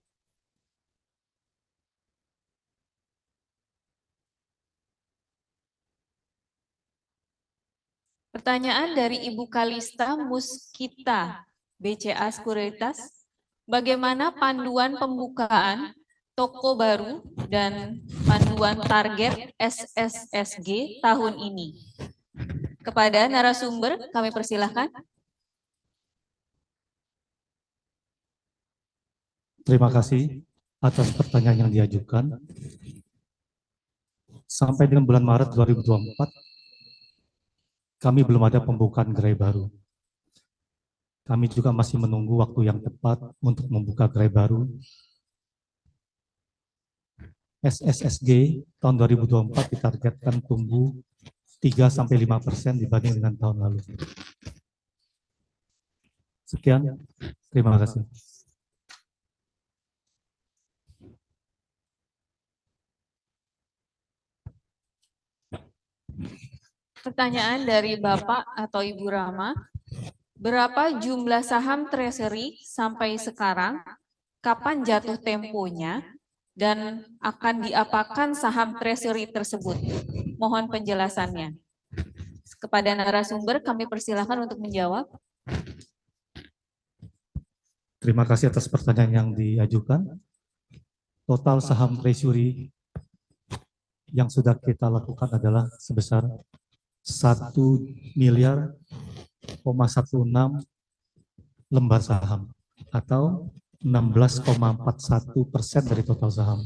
Pertanyaan dari Ibu Kalista Muskita, BCA Sekuritas. Bagaimana panduan pembukaan toko baru dan panduan target SSSG tahun ini? Kepada narasumber, kami persilahkan. Terima kasih atas pertanyaan yang diajukan. Sampai dengan bulan Maret 2024, kami belum ada pembukaan gerai baru. Kami juga masih menunggu waktu yang tepat untuk membuka gerai baru. SSSG tahun 2024 ditargetkan tumbuh 3-5% dibanding dengan tahun lalu. Sekian, terima kasih. Pertanyaan dari Bapak atau Ibu Rama, berapa jumlah saham treasury sampai sekarang, kapan jatuh temponya, dan akan diapakan saham treasury tersebut? Mohon penjelasannya. Kepada narasumber, kami persilahkan untuk menjawab. Terima kasih atas pertanyaan yang diajukan. Total saham treasury yang sudah kita lakukan adalah sebesar 1,16 miliar lembar saham atau 16,41% dari total saham.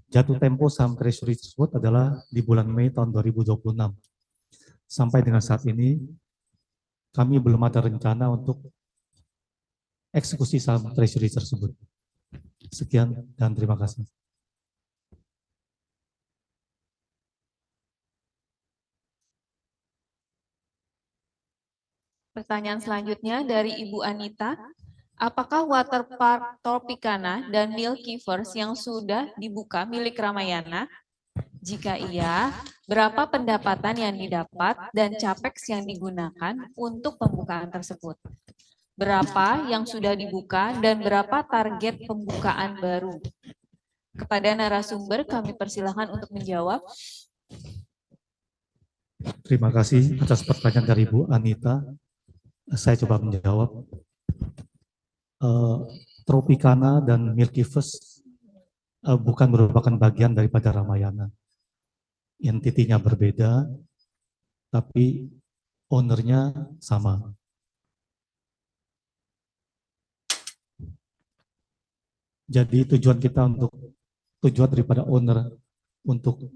Jatuh tempo saham treasury tersebut adalah di bulan Mei tahun 2026. Sampai dengan saat ini, kami belum ada rencana untuk eksekusi saham treasury tersebut. Sekian dan terima kasih. Pertanyaan selanjutnya dari Ibu Anita. Apakah Waterpark Tropicana dan Milkyverse yang sudah dibuka milik Ramayana? Jika iya, berapa pendapatan yang didapat dan capex yang digunakan untuk pembukaan tersebut? Berapa yang sudah dibuka dan berapa target pembukaan baru? Kepada narasumber kami persilahkan untuk menjawab. Terima kasih atas pertanyaan dari Ibu Anita. Saya coba menjawab. Tropicana dan Milkyverse bukan merupakan bagian daripada Ramayana. Entitinya berbeda, tapi ownernya sama. Jadi tujuan daripada owner untuk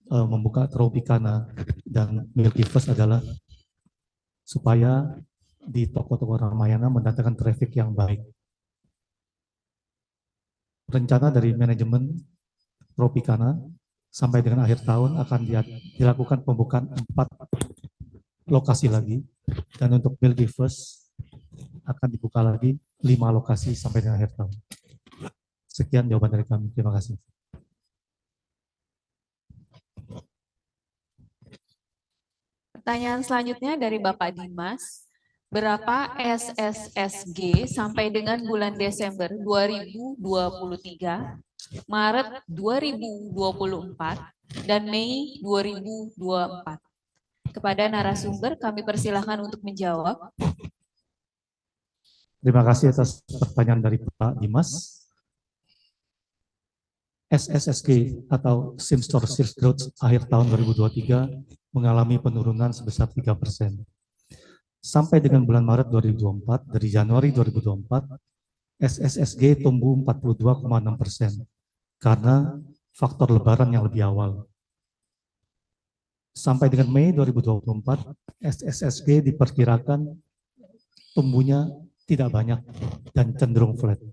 membuka Tropicana dan Milkyverse adalah supaya di toko-toko Ramayana mendatangkan traffic yang baik. Rencana dari manajemen Tropicana sampai dengan akhir tahun akan dilakukan pembukaan 4 lokasi lagi, dan untuk Milkyverse akan dibuka lagi 5 lokasi sampai dengan akhir tahun. Sekian jawaban dari kami. Terima kasih. Pertanyaan selanjutnya dari Bapak Dimas. Berapa SSSG sampai dengan bulan Desember 2023, Maret 2024, dan Mei 2024? Kepada narasumber kami persilahkan untuk menjawab. Terima kasih atas pertanyaan dari Pak Dimas. SSSG atau Same Store Sales Growth akhir tahun 2023 mengalami penurunan sebesar 3%. Sampai dengan bulan Maret 2024, dari Januari 2024, SSSG tumbuh 42,6% karena faktor lebaran yang lebih awal. Sampai dengan Mei 2024, SSSG diperkirakan tumbuhnya tidak banyak dan cenderung flat.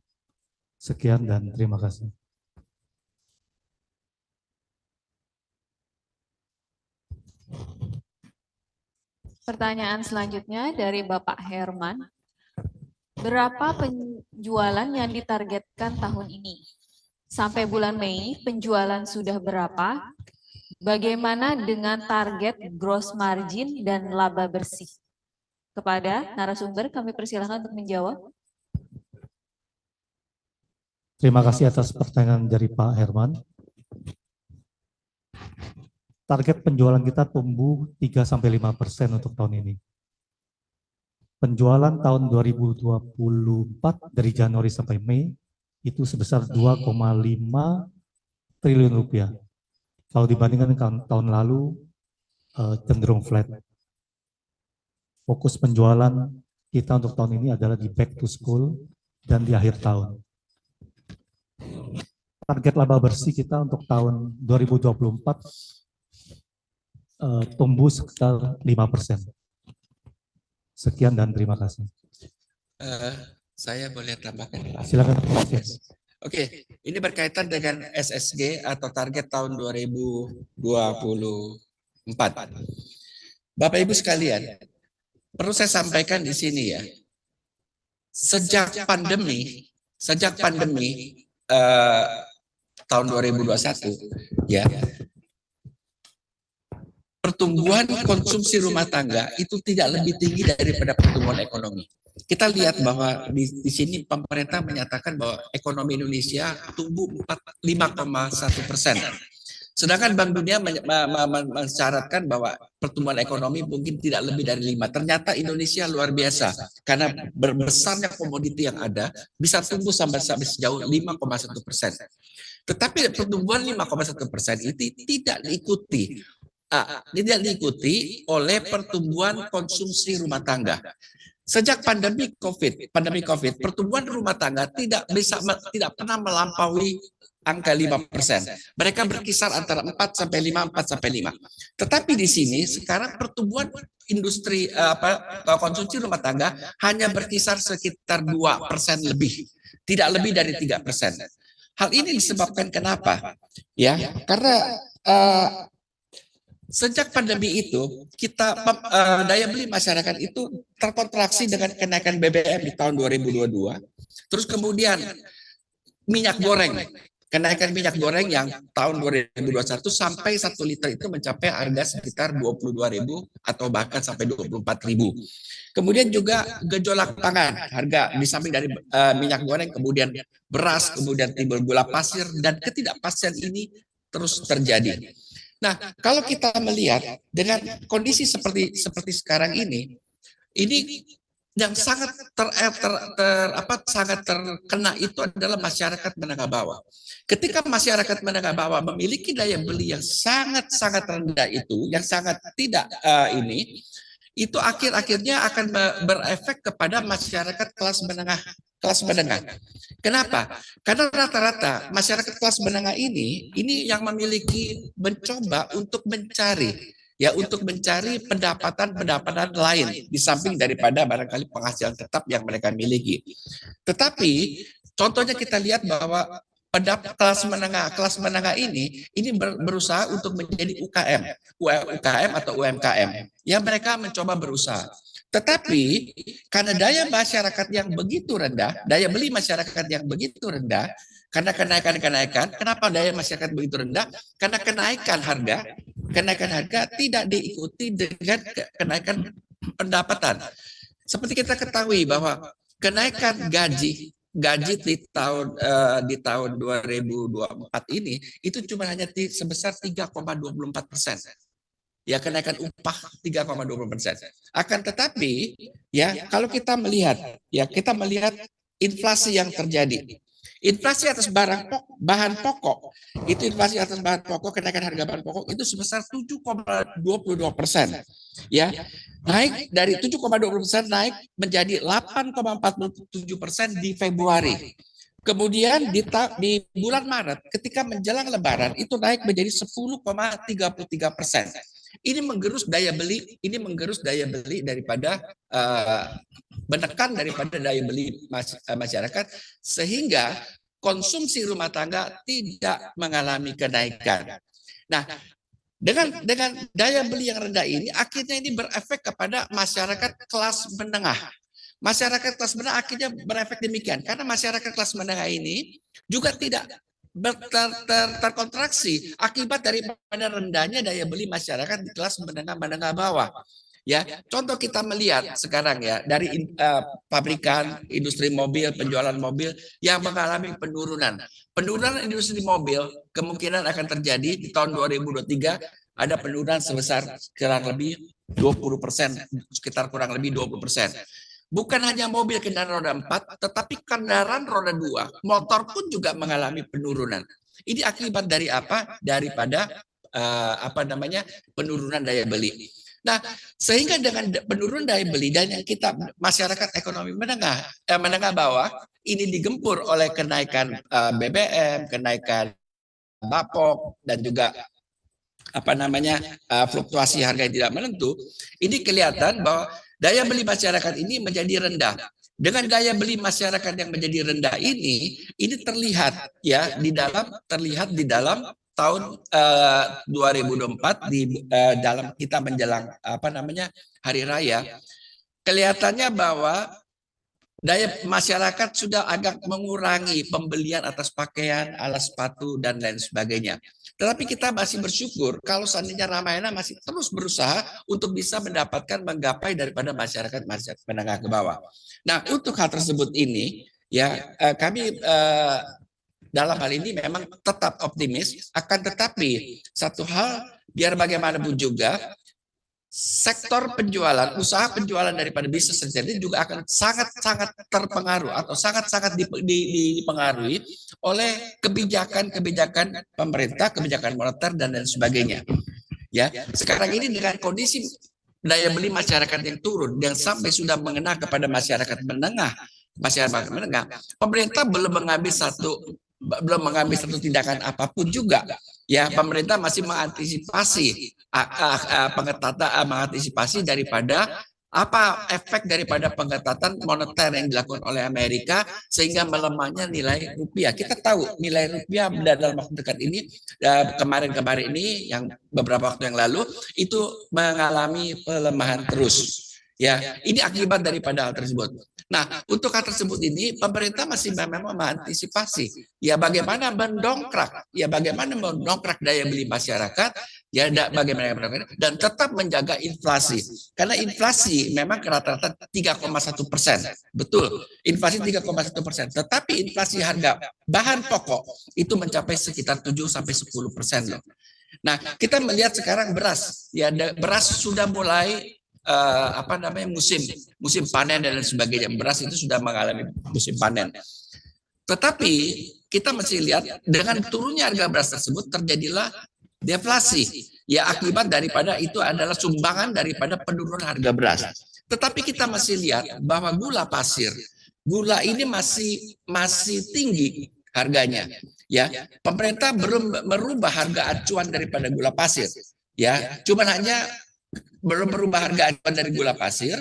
Sekian dan terima kasih. Pertanyaan selanjutnya dari Bapak Herman. Berapa penjualan yang ditargetkan tahun ini? Sampai bulan Mei, penjualan sudah berapa? Bagaimana dengan target gross margin dan laba bersih? Kepada narasumber kami persilahkan untuk menjawab. Terima kasih atas pertanyaan dari Pak Herman. Target penjualan kita tumbuh 3-5% untuk tahun ini. Penjualan tahun 2024 dari Januari sampai Mei itu sebesar 2,5 triliun rupiah. Kalau dibandingkan dengan tahun lalu cenderung flat. Fokus penjualan kita untuk tahun ini adalah di back to school dan di akhir tahun. Target laba bersih kita untuk tahun 2024 tumbuh sekitar 5%. Sekian dan terima kasih. Saya boleh tambahkan? Silakan. Oke, ini berkaitan dengan SSG atau target tahun 2024. Bapak Ibu sekalian, perlu saya sampaikan di sini ya. Sejak pandemi tahun 2021 ya. Pertumbuhan konsumsi rumah tangga itu tidak lebih tinggi daripada pertumbuhan ekonomi. Kita lihat bahwa di sini pemerintah menyatakan bahwa ekonomi Indonesia tumbuh 5,1%. Sedangkan Bank Dunia mensyaratkan bahwa pertumbuhan ekonomi mungkin tidak lebih dari 5. Ternyata Indonesia luar biasa karena berbesarnya komoditi yang ada bisa tumbuh sampai sejauh 5,1%. Tetapi pertumbuhan 5,1% itu tidak diikuti oleh pertumbuhan konsumsi rumah tangga. Sejak pandemi COVID, pertumbuhan rumah tangga tidak pernah melampaui angka 5%. Mereka berkisar antara 4 sampai 5, 4 sampai 5. Tetapi di sini sekarang pertumbuhan industri konsumsi rumah tangga hanya berkisar sekitar 2% lebih, tidak lebih dari 3%. Hal ini disebabkan kenapa? Ya, karena sejak pandemi itu daya beli masyarakat itu terkontraksi dengan kenaikan BBM di tahun 2022. Terus kemudian minyak goreng, kenaikan minyak goreng yang tahun 2021 sampai 1 liter itu mencapai harga sekitar 22.000 atau bahkan sampai 24.000. Kemudian juga gejolak pangan, harga di samping dari minyak goreng, kemudian beras, kemudian timbul gula pasir, dan ketidakpastian ini terus terjadi. Nah, kalau kita melihat dengan kondisi seperti sekarang ini yang sangat sangat terkena itu adalah masyarakat menengah bawah. Ketika masyarakat menengah bawah memiliki daya beli yang sangat rendah itu, yang sangat tidak itu akhirnya akan berefek kepada masyarakat kelas menengah. Kenapa? Karena rata-rata masyarakat kelas menengah ini yang mencoba untuk mencari pendapatan lain di samping daripada barangkali penghasilan tetap yang mereka miliki. Tetapi contohnya kita lihat bahwa kelas menengah ini berusaha untuk menjadi UKM atau UMKM. Ya, mereka mencoba berusaha. Tetapi karena daya masyarakat yang begitu rendah, daya beli masyarakat yang begitu rendah, karena kenaikan, kenapa daya masyarakat begitu rendah? Karena kenaikan harga tidak diikuti dengan kenaikan pendapatan. Seperti kita ketahui bahwa kenaikan gaji di tahun 2024 ini itu cuma hanya sebesar 3,24%. Ya, kenaikan upah 3,20%. Akan tetapi ya, kalau kita melihat inflasi yang terjadi. Inflasi atas bahan pokok, kenaikan harga bahan pokok itu sebesar 7,22%. Ya, naik dari 7,20% naik menjadi 8,47% di Februari. Kemudian di bulan Maret ketika menjelang Lebaran itu naik menjadi 10,33%. Ini menggerus daya beli daripada menekan daripada daya beli masyarakat sehingga konsumsi rumah tangga tidak mengalami kenaikan. Nah, dengan daya beli yang rendah ini akhirnya ini berefek kepada masyarakat kelas menengah. Masyarakat kelas menengah akhirnya berefek demikian karena masyarakat kelas menengah ini juga tidak terkontraksi akibat daripada rendahnya daya beli masyarakat di kelas menengah bawah. Ya, contoh kita melihat sekarang ya dari pabrikan, industri mobil, penjualan mobil yang mengalami penurunan. Penurunan industri mobil kemungkinan akan terjadi di tahun 2023 ada penurunan sebesar kurang lebih 20%, sekitar kurang lebih 20%. Bukan hanya mobil kendaraan roda 4, tetapi kendaraan roda 2, motor pun juga mengalami penurunan. Ini akibat dari apa? Daripada penurunan daya beli. Nah, sehingga dengan penurunan daya beli dan yang kita masyarakat ekonomi menengah bawah ini digempur oleh kenaikan BBM, kenaikan bapok dan juga fluktuasi harga yang tidak menentu. Ini kelihatan bahwa daya beli masyarakat ini menjadi rendah. Dengan daya beli masyarakat yang menjadi rendah ini terlihat ya di dalam tahun 2024 dalam kita menjelang hari raya, kelihatannya bahwa daya masyarakat sudah agak mengurangi pembelian atas pakaian, alas sepatu dan lain sebagainya. Tetapi kita masih bersyukur kalau seandainya Ramayana masih terus berusaha untuk bisa menggapai daripada masyarakat menengah ke bawah. Nah, untuk hal tersebut ini ya kami dalam hal ini memang tetap optimis, akan tetapi satu hal biar bagaimanapun juga sektor penjualan, usaha penjualan daripada bisnis terjadi juga akan sangat-sangat terpengaruh atau sangat-sangat dipengaruhi oleh kebijakan-kebijakan pemerintah, kebijakan moneter dan lain sebagainya. Ya, sekarang ini dengan kondisi daya beli masyarakat yang turun, yang sampai sudah mengena kepada masyarakat menengah, pemerintah belum mengambil satu tindakan apapun juga. Ya, pemerintah masih mengantisipasi mengantisipasi daripada apa efek daripada pengetatan moneter yang dilakukan oleh Amerika sehingga melemahnya nilai rupiah. Kita tahu nilai rupiah dalam waktu dekat ini, kemarin-kemarin ini, yang beberapa waktu yang lalu itu mengalami pelemahan terus. Ya, ini akibat daripada hal tersebut. Nah, untuk hal tersebut ini pemerintah masih memang mengantisipasi. Ya, bagaimana mendongkrak daya beli masyarakat, ya bagaimana dan tetap menjaga inflasi. Karena inflasi memang rata-rata 3,1%. Betul, inflasi 3,1%. Tetapi inflasi harga bahan pokok itu mencapai sekitar 7-10% loh. Nah, kita melihat sekarang beras, ya beras sudah mulai musim panen dan lain sebagainya. Beras itu sudah mengalami musim panen. Tetapi kita masih lihat dengan turunnya harga beras tersebut terjadilah deflasi. Ya, akibat daripada itu adalah sumbangan daripada penurunan harga beras. Tetapi kita masih lihat bahwa gula pasir, gula ini masih tinggi harganya. Ya, pemerintah belum merubah harga acuan daripada gula pasir. Ya, cuman hanya belum merubah harga acuan dari gula pasir,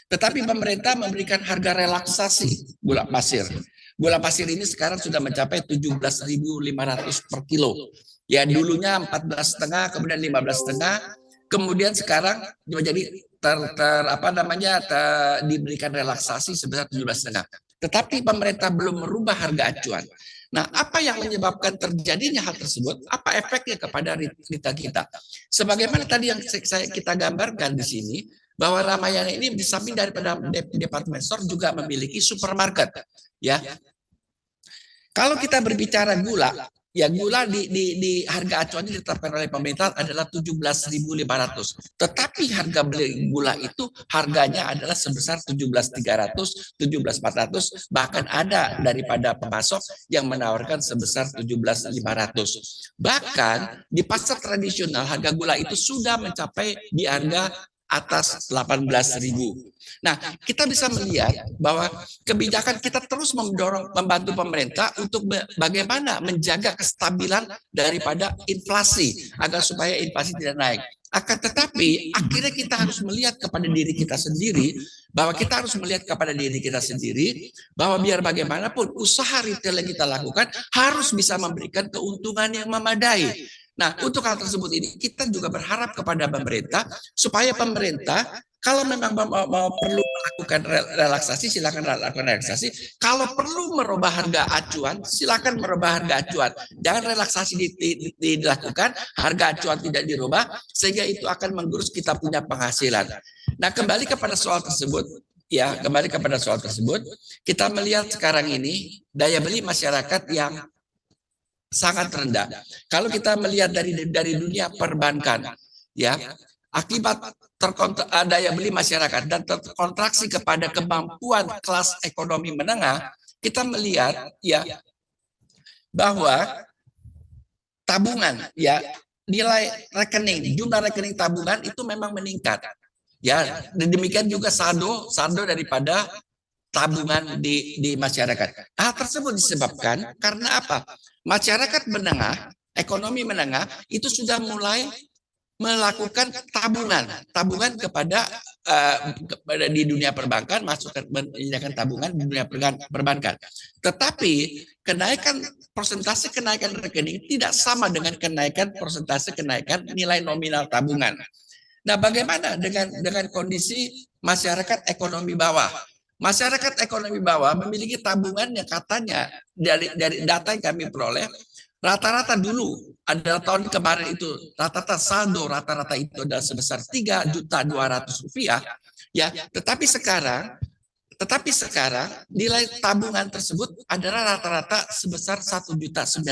tetapi pemerintah memberikan harga relaksasi gula pasir. Gula pasir ini sekarang sudah mencapai 17.500 per kilo. Ya, dulunya 14,5, kemudian 15,5, kemudian sekarang menjadi diberikan relaksasi sebesar 17,5. Tetapi pemerintah belum merubah harga acuan. Nah, apa yang menyebabkan terjadinya hal tersebut? Apa efeknya kepada retail kita? Sebagaimana tadi yang kita gambarkan di sini, bahwa Ramayana ini di samping daripada department store juga memiliki supermarket. Ya, kalau kita berbicara gula, ya gula di harga acuan yang ditetapkan oleh pemerintah adalah 17.500. Tetapi harga beli gula itu harganya adalah sebesar 17.300, 17.400, bahkan ada daripada pemasok yang menawarkan sebesar 17.500. Bahkan di pasar tradisional harga gula itu sudah mencapai di harga atas 18.000. Nah, kita bisa melihat bahwa kebijakan kita terus membantu pemerintah untuk bagaimana menjaga kestabilan daripada inflasi agar supaya inflasi tidak naik. Akan tetapi akhirnya kita harus melihat kepada diri kita sendiri, bahwa kita harus melihat kepada diri kita sendiri bahwa biar bagaimanapun usaha retail yang kita lakukan harus bisa memberikan keuntungan yang memadai. Nah, untuk hal tersebut ini kita juga berharap kepada pemerintah supaya pemerintah kalau memang mau perlu melakukan relaksasi, silakan lakukan relaksasi. Kalau perlu merubah harga acuan, silakan merubah harga acuan. Jangan relaksasi dilakukan, harga acuan tidak dirubah, sehingga itu akan menggerus kita punya penghasilan. Nah, kembali kepada soal tersebut, kita melihat sekarang ini daya beli masyarakat yang sangat rendah. Kalau kita melihat dari dunia perbankan, ya, akibat daya beli masyarakat dan terkontraksi kepada kemampuan kelas ekonomi menengah, kita melihat ya bahwa tabungan, ya, nilai rekening, jumlah rekening tabungan itu memang meningkat. Ya, dan demikian juga saldo daripada tabungan di masyarakat. Hal tersebut disebabkan karena apa? Masyarakat menengah, ekonomi menengah itu sudah mulai melakukan tabungan kepada di dunia perbankan, masukkan menyediakan tabungan di dunia perbankan. Tetapi persentase kenaikan rekening tidak sama dengan persentase kenaikan nilai nominal tabungan. Nah, bagaimana dengan kondisi masyarakat ekonomi bawah? Masyarakat ekonomi bawah memiliki tabungan yang katanya dari data yang kami peroleh, rata-rata dulu adalah tahun kemarin itu rata-rata saldo rata-rata itu adalah sebesar Rp3.200.000, ya. Tetapi sekarang Tetapi sekarang nilai tabungan tersebut adalah rata-rata sebesar 1.900.000.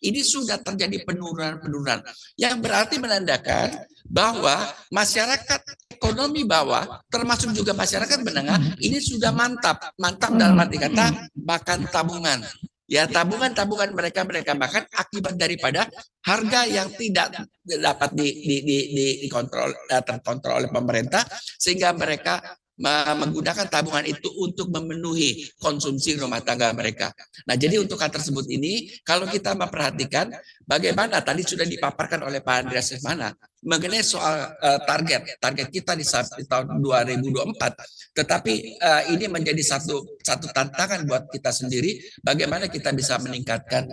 Ini sudah terjadi penurunan yang berarti menandakan bahwa masyarakat ekonomi bawah, termasuk juga masyarakat menengah, ini sudah mantap dalam arti kata makan tabungan. Ya, tabungan mereka makan akibat daripada harga yang tidak dapat dikontrol, terkontrol oleh pemerintah, sehingga mereka menggunakan tabungan itu untuk memenuhi konsumsi rumah tangga mereka. Nah, jadi untuk hal tersebut ini, kalau kita memperhatikan bagaimana tadi sudah dipaparkan oleh Pak Andreas Lesmana mengenai soal target kita di tahun 2024, tetapi ini menjadi satu tantangan buat kita sendiri, bagaimana kita bisa meningkatkan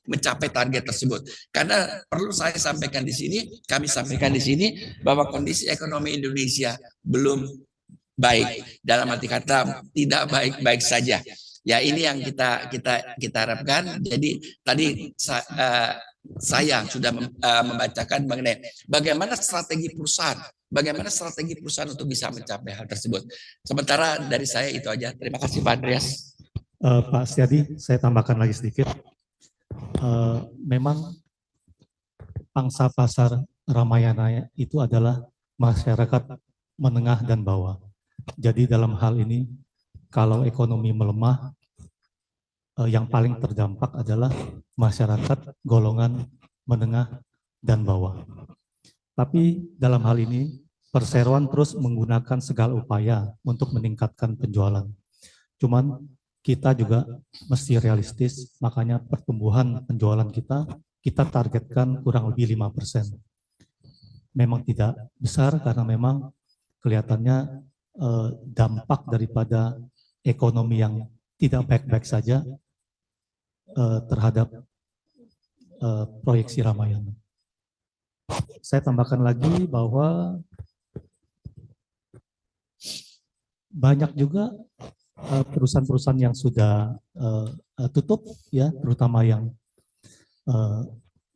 mencapai target tersebut. Karena perlu saya sampaikan di sini, kami sampaikan di sini bahwa kondisi ekonomi Indonesia belum baik, dalam arti kata tidak baik-baik saja. Ya, ini yang kita harapkan. Jadi tadi saya sudah membacakan mengenai bagaimana strategi perusahaan untuk bisa mencapai hal tersebut. Sementara dari saya itu aja. Terima kasih Pak Andreas. Pak Setiadi, saya tambahkan lagi sedikit. Memang pangsa pasar Ramayana itu adalah masyarakat menengah dan bawah. Jadi dalam hal ini, kalau ekonomi melemah, yang paling terdampak adalah masyarakat golongan menengah dan bawah. Tapi dalam hal ini, perseroan terus menggunakan segala upaya untuk meningkatkan penjualan. Cuman kita juga mesti realistis, makanya pertumbuhan penjualan kita targetkan kurang lebih 5%. Memang tidak besar karena memang kelihatannya dampak daripada ekonomi yang tidak baik-baik saja terhadap proyeksi Ramayana. Saya tambahkan lagi bahwa banyak juga perusahaan-perusahaan yang sudah tutup, ya, terutama yang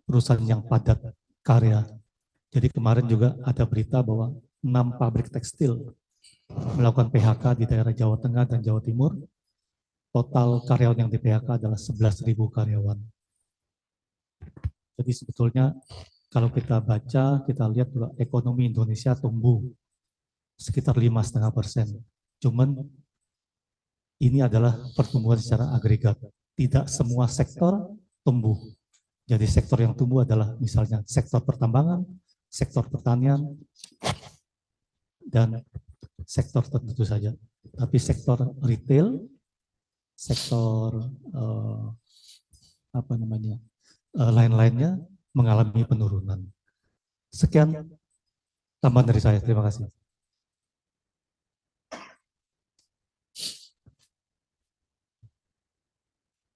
perusahaan yang padat karya. Jadi kemarin juga ada berita bahwa 6 pabrik tekstil melakukan PHK di daerah Jawa Tengah dan Jawa Timur. Total karyawan yang di PHK adalah 11.000 karyawan. Jadi sebetulnya kalau kita baca, kita lihat bahwa ekonomi Indonesia tumbuh sekitar 5,5%. Cuman ini adalah pertumbuhan secara agregat. Tidak semua sektor tumbuh. Jadi sektor yang tumbuh adalah misalnya sektor pertambangan, sektor pertanian, dan sektor tertentu saja. Tapi sektor retail, sektor lain-lainnya mengalami penurunan. Sekian tambahan dari saya. Terima kasih.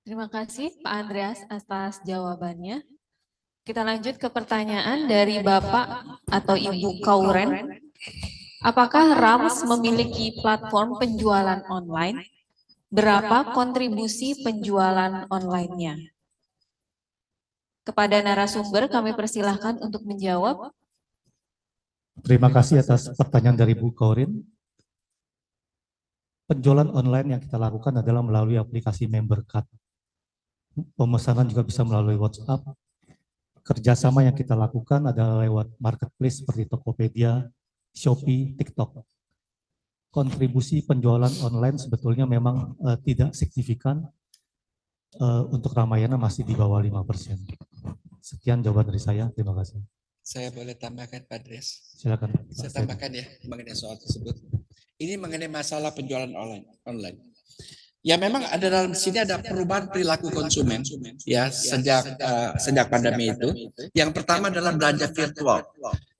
Terima kasih Pak Andreas atas jawabannya. Kita lanjut ke pertanyaan dari Bapak atau Ibu Kauren. Apakah RAMS memiliki platform penjualan online? Berapa kontribusi penjualan online-nya? Kepada narasumber kami persilahkan untuk menjawab. Terima kasih atas pertanyaan dari Bu Kaurin. Penjualan online yang kita lakukan adalah melalui aplikasi Member Card. Pemesanan juga bisa melalui WhatsApp. Kerjasama yang kita lakukan adalah lewat marketplace seperti Tokopedia, Shopee, TikTok. Kontribusi penjualan online sebetulnya memang tidak signifikan. Untuk Ramayana masih di bawah 5%. Sekian jawaban dari saya. Terima kasih. Saya boleh tambahkan Pak Andreas? Silakan. Saya tambahkan ya mengenai soal tersebut. Ini mengenai masalah penjualan online. Ya memang ada dalam sini ada perubahan perilaku konsumen ya sejak pandemi itu. Yang pertama adalah belanja virtual.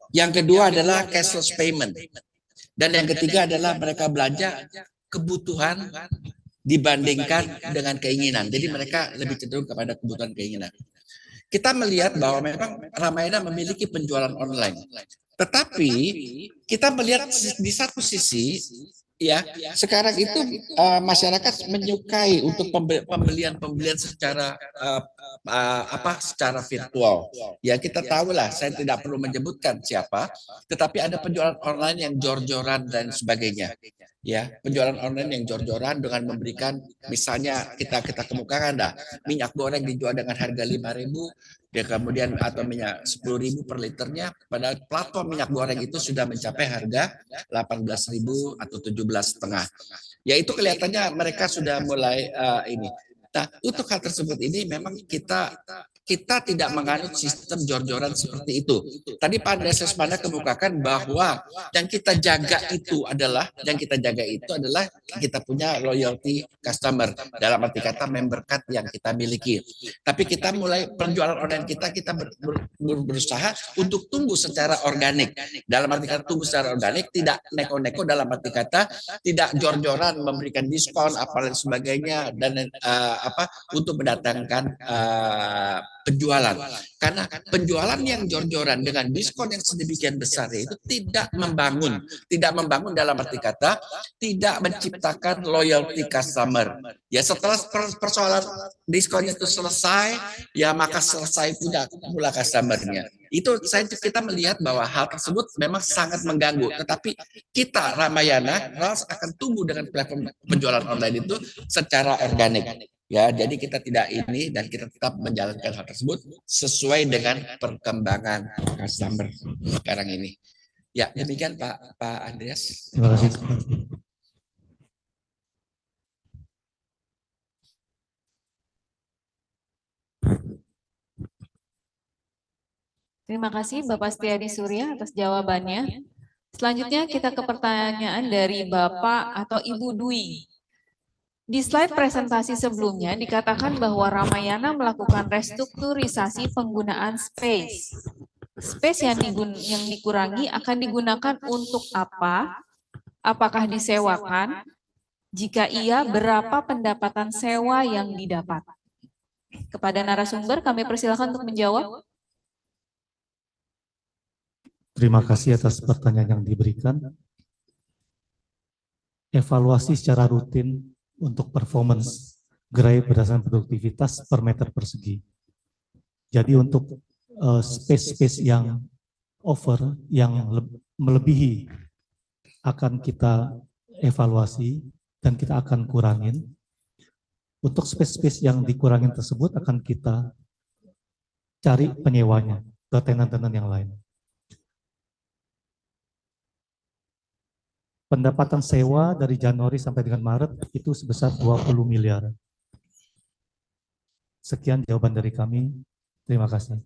Yang kedua adalah cashless payment. Dan yang ketiga adalah mereka belanja kebutuhan dibandingkan dengan keinginan. Jadi mereka lebih cenderung kepada kebutuhan keinginan. Kita melihat bahwa memang Ramayana memiliki penjualan online. Tetapi kita melihat di satu sisi ya sekarang itu masyarakat menyukai untuk pembelian secara secara virtual. Ya kita tahu lah, saya tidak perlu menyebutkan siapa, tetapi ada penjualan online yang jor-joran dan sebagainya. Ya, penjualan online yang jor-joran dengan memberikan, misalnya kita kemukakan dah, minyak goreng dijual dengan harga 5.000, ya kemudian atau minyak 10.000 per liternya, pada platform minyak goreng itu sudah mencapai harga 18.000 atau 17,5. Ya itu kelihatannya mereka sudah mulai ini. Nah, untuk hal tersebut ini memang kita tidak menganut sistem jor-joran seperti itu. Tadi Pak Andreas Lesmana kemukakan bahwa yang kita jaga itu adalah kita punya loyalty customer, dalam arti kata member card yang kita miliki. Tapi kita mulai penjualan online kita berusaha untuk tumbuh secara organik. Dalam arti kata tumbuh secara organik, tidak neko-neko, dalam arti kata tidak jor-joran memberikan diskon apa dan sebagainya dan untuk mendatangkan penjualan. Karena penjualan yang jor-joran dengan diskon yang sedemikian besar itu tidak membangun dalam arti kata tidak menciptakan loyalty customer. Ya setelah persoalan diskonnya itu selesai, ya maka selesai pula customernya. Itu kita melihat bahwa hal tersebut memang sangat mengganggu. Tetapi kita Ramayana akan tumbuh dengan platform penjualan online itu secara organik. Ya, jadi kita tidak ini dan kita tetap menjalankan hal tersebut sesuai dengan perkembangan customer sekarang ini. Ya, demikian Pak Andreas. Terima kasih. Terima kasih Bapak Setiadi Surya atas jawabannya. Selanjutnya kita ke pertanyaan dari Bapak atau Ibu Dwi. Di slide presentasi sebelumnya dikatakan bahwa Ramayana melakukan restrukturisasi penggunaan space. Space yang dikurangi akan digunakan untuk apa? Apakah disewakan? Jika iya, berapa pendapatan sewa yang didapat? Kepada narasumber kami persilakan untuk menjawab. Terima kasih atas pertanyaan yang diberikan. Evaluasi secara rutin untuk performance gerai berdasarkan produktivitas per meter persegi. Jadi untuk space-space yang over, yang melebihi akan kita evaluasi dan kita akan kurangin. Untuk space-space yang dikurangin tersebut akan kita cari penyewanya ke tenan-tenan yang lain. Pendapatan sewa dari Januari sampai dengan Maret itu sebesar 20 miliar. Sekian jawaban dari kami. Terima kasih.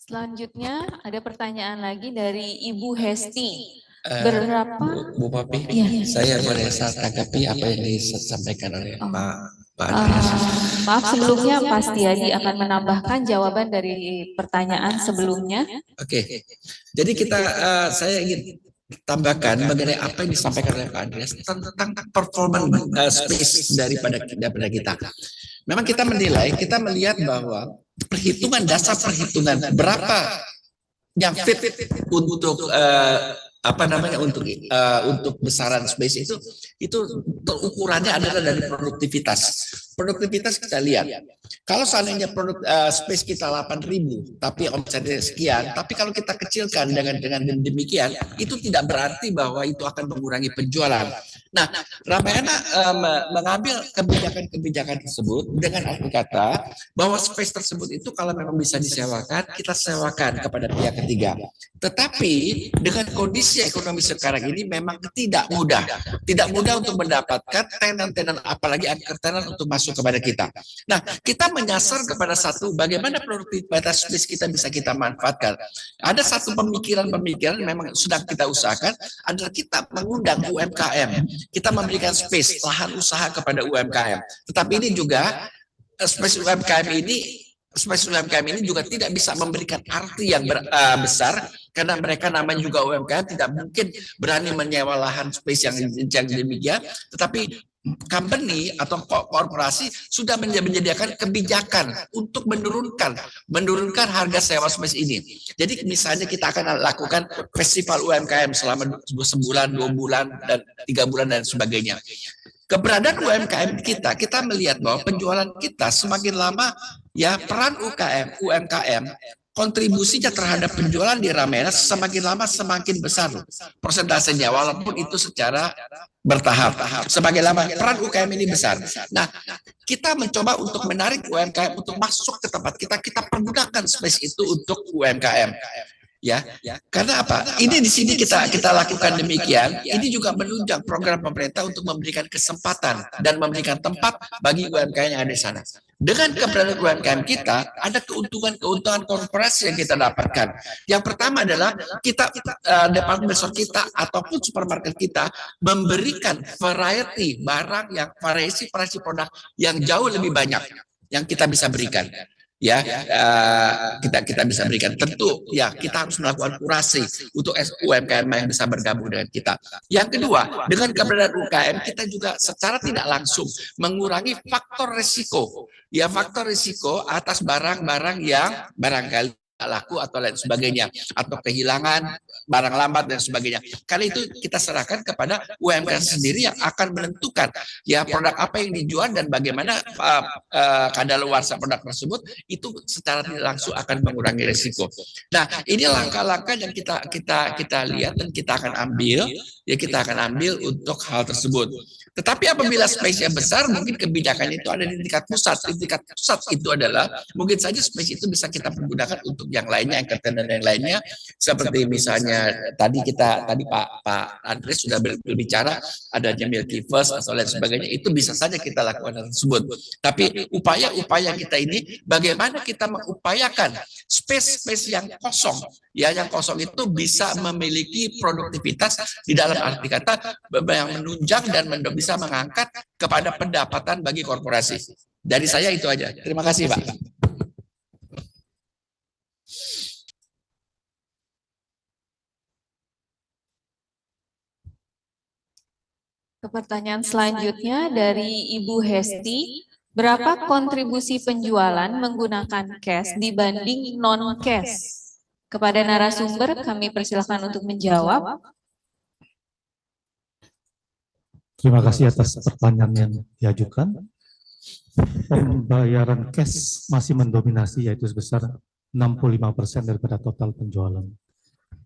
Selanjutnya ada pertanyaan lagi dari Ibu Hesti. Berapa? Bu Popi, Ya. saya boleh tanggapi apa yang disampaikan oleh Pak Andreas. Maaf sebelumnya Pak Setiadi akan menambahkan jawaban dari pertanyaan sebelumnya. Oke. Jadi saya ingin tambahkan mengenai apa yang disampaikan oleh Pak Andreas tentang performance space daripada kita. Memang kita melihat bahwa dasar perhitungan berapa yang fit untuk untuk besaran space itu ukurannya adalah dari produktivitas. Produktivitas kita lihat. Kalau seandainya space kita 8.000 tapi omsetnya sekian, tapi kalau kita kecilkan dengan demikian, itu tidak berarti bahwa itu akan mengurangi penjualan. Nah, Ramayana mengambil kebijakan tersebut dengan arti kata bahwa space tersebut itu kalau memang bisa disewakan, kita sewakan kepada pihak ketiga. Tetapi dengan kondisi ekonomi sekarang ini memang tidak mudah untuk mendapatkan tenan-tenan, apalagi anchor tenan untuk masuk kepada kita. Nah, kita menyasar kepada satu, bagaimana produktivitas space kita bisa kita manfaatkan. Ada satu pemikiran memang sedang kita usahakan adalah kita mengundang UMKM. Kita memberikan space lahan usaha kepada UMKM. Tetapi ini juga space UMKM ini juga tidak bisa memberikan arti yang besar karena mereka namanya juga UMKM, tidak mungkin berani menyewa lahan space yang demikian. Tetapi company atau korporasi sudah menyediakan kebijakan untuk menurunkan harga sewa space ini. Jadi misalnya kita akan lakukan festival UMKM selama sebulan, 2 bulan, dan 3 bulan dan sebagainya. Keberadaan UMKM kita melihat bahwa penjualan kita semakin lama, ya, peran UMKM kontribusinya terhadap penjualan di Ramayana semakin lama semakin besar persentasenya, walaupun itu secara bertahap. Semakin lama peran UMKM ini besar. Nah, kita mencoba untuk menarik UMKM untuk masuk ke tempat kita pergunakan space itu untuk UMKM. Ya, karena apa? Ini di sini kita lakukan demikian. Ini juga menunjang program pemerintah untuk memberikan kesempatan dan memberikan tempat bagi UMKM yang ada di sana. Dengan keberadaan UMKM kita, ada keuntungan korporasi yang kita dapatkan. Yang pertama adalah department store kita ataupun supermarket kita memberikan variasi barang, yang variasi produk yang jauh lebih banyak yang kita bisa berikan. Ya, kita bisa berikan. Tentu ya, kita harus melakukan kurasi untuk UMKM yang bisa bergabung dengan kita. Yang kedua, dengan keberadaan UMKM kita juga secara tidak langsung mengurangi faktor risiko, ya, faktor risiko atas barang-barang yang barangkali laku atau lain sebagainya, atau kehilangan, barang lambat dan sebagainya. Karena itu kita serahkan kepada UMKM sendiri yang akan menentukan, ya, produk apa yang dijual dan bagaimana kadaluarsa produk tersebut, itu secara tidak langsung akan mengurangi risiko. Nah, ini langkah-langkah yang kita lihat dan kita akan ambil, ya, kita akan ambil untuk hal tersebut. Tetapi apabila space-nya besar, mungkin kebijakan itu ada di tingkat pusat. Di tingkat pusat itu adalah mungkin saja space itu bisa kita pergunakan untuk yang lainnya, yang dan yang lainnya. Seperti misalnya tadi Pak Andres sudah berbicara adanya Milky First atau lain sebagainya, itu bisa saja kita lakukan hal tersebut. Tapi upaya-upaya kita ini bagaimana kita mengupayakan space-space yang kosong, ya, yang kosong itu bisa memiliki produktivitas di dalam arti kata yang menunjang dan bisa mengangkat kepada pendapatan bagi korporasi. Dari saya itu aja. Terima kasih, Pak. Ke pertanyaan selanjutnya dari Ibu Hesti, berapa kontribusi penjualan menggunakan cash dibanding non-cash? Kepada narasumber kami persilakan untuk menjawab. Terima kasih atas pertanyaan yang diajukan. Pembayaran cash masih mendominasi, yaitu sebesar 65% daripada total penjualan.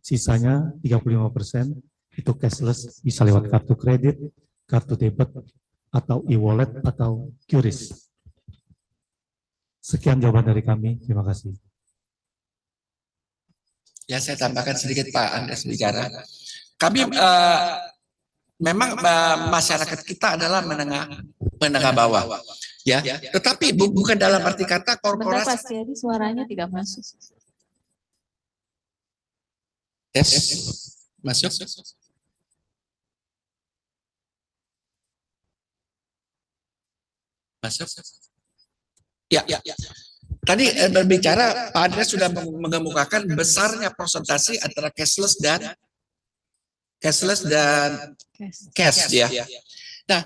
Sisanya 35% itu cashless, bisa lewat kartu kredit, kartu debit, atau e-wallet, atau QRIS. Sekian jawaban dari kami. Terima kasih. Ya, saya tambahkan sedikit, Pak Andres bicara. Kami memang masyarakat kita adalah menengah bawah, ya. Tetapi bukan dalam arti kata korporasi. Bentar, Pak Setiadi, suaranya tidak masuk. Tes, masuk. Masuk. Ya. Tadi berbicara, Pak Andres sudah mengemukakan besarnya persentase antara cashless dan cash, ya. Nah,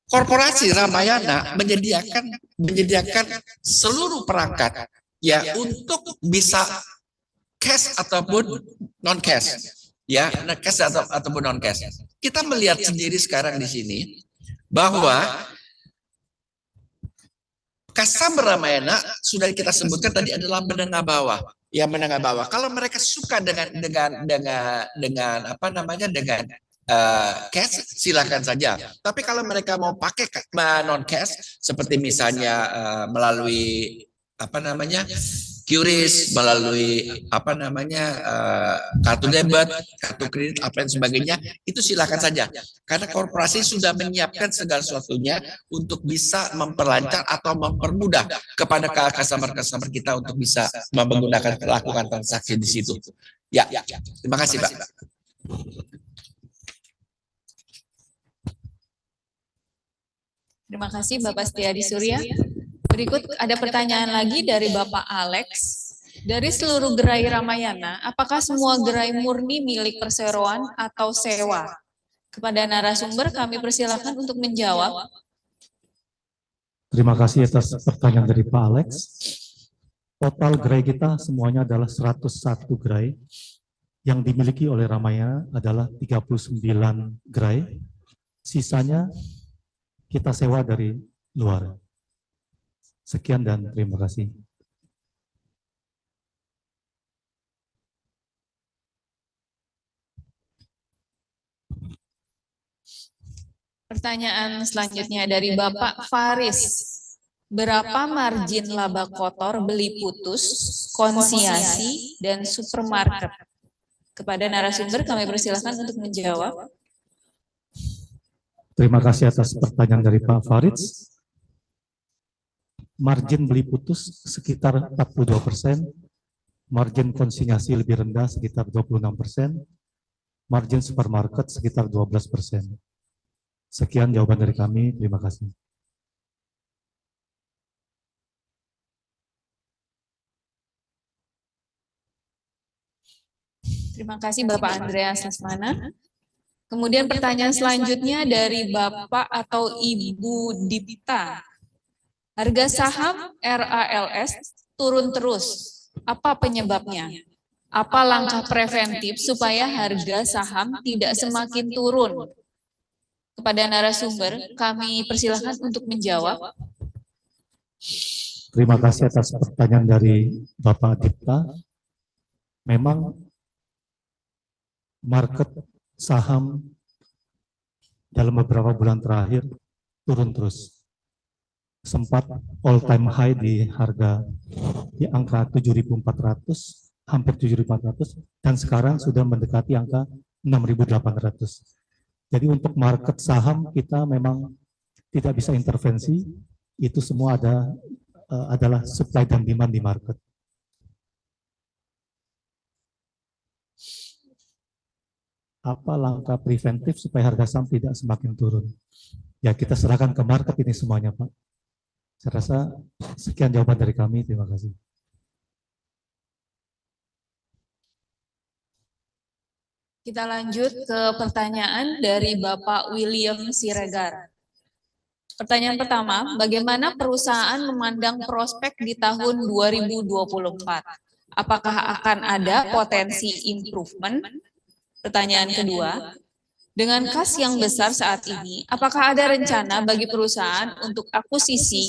korporasi Ramayana menyediakan seluruh perangkat, ya, untuk bisa cash ataupun non cash, ya, cash ataupun non cash. Kita melihat sendiri sekarang di sini bahwa customer Ramayana sudah kita sebutkan tadi adalah menengah bawah. Ya, menengah bawah. Kalau mereka suka dengan cash, silakan saja. Tapi kalau mereka mau pakai non cash, seperti misalnya melalui QRIS, melalui kartu debit, kartu kredit, apa dan sebagainya, itu silakan saja. Karena korporasi sudah menyiapkan segala sesuatunya untuk bisa memperlancar atau mempermudah kepada customer kita untuk bisa melakukan transaksi di situ. Ya, terima kasih, Pak. Terima kasih Bapak Setiadi Surya. Berikut ada pertanyaan lagi dari Bapak Alex. Dari seluruh gerai Ramayana, apakah semua gerai murni milik perseroan atau sewa? Kepada narasumber kami persilakan untuk menjawab. Terima kasih atas pertanyaan dari Pak Alex. Total gerai kita semuanya adalah 101 gerai. Yang dimiliki oleh Ramayana adalah 39 gerai. Sisanya kita sewa dari luar. Sekian dan terima kasih. Pertanyaan selanjutnya dari Bapak Faris. Berapa margin laba kotor beli putus, konsinyasi, dan supermarket? Kepada narasumber kami persilakan untuk menjawab. Terima kasih atas pertanyaan dari Pak Faris. Margin beli putus sekitar 42%, margin konsinyasi lebih rendah sekitar 26%, margin supermarket sekitar 12%. Sekian jawaban dari kami, terima kasih. Terima kasih Bapak Andreas Lesmana. Kemudian pertanyaan selanjutnya dari Bapak atau Ibu Dipta. Harga saham RALS turun terus. Apa penyebabnya? Apa langkah preventif supaya harga saham tidak semakin turun? Kepada narasumber, kami persilakan untuk menjawab. Terima kasih atas pertanyaan dari Bapak Dipta. Memang market saham dalam beberapa bulan terakhir turun terus. Sempat all time high di harga di angka 7.400, hampir 7.400, dan sekarang sudah mendekati angka 6.800. Jadi untuk market saham kita memang tidak bisa intervensi, itu semua adalah supply dan demand di market. Apa langkah preventif supaya harga saham tidak semakin turun? Ya kita serahkan ke market ini semuanya, Pak. Saya rasa sekian jawaban dari kami, terima kasih. Kita lanjut ke pertanyaan dari Bapak William Siregar. Pertanyaan pertama, bagaimana perusahaan memandang prospek di tahun 2024? Apakah akan ada potensi improvement? Pertanyaan kedua, dengan kas yang besar saat ini, apakah ada rencana bagi perusahaan untuk akuisisi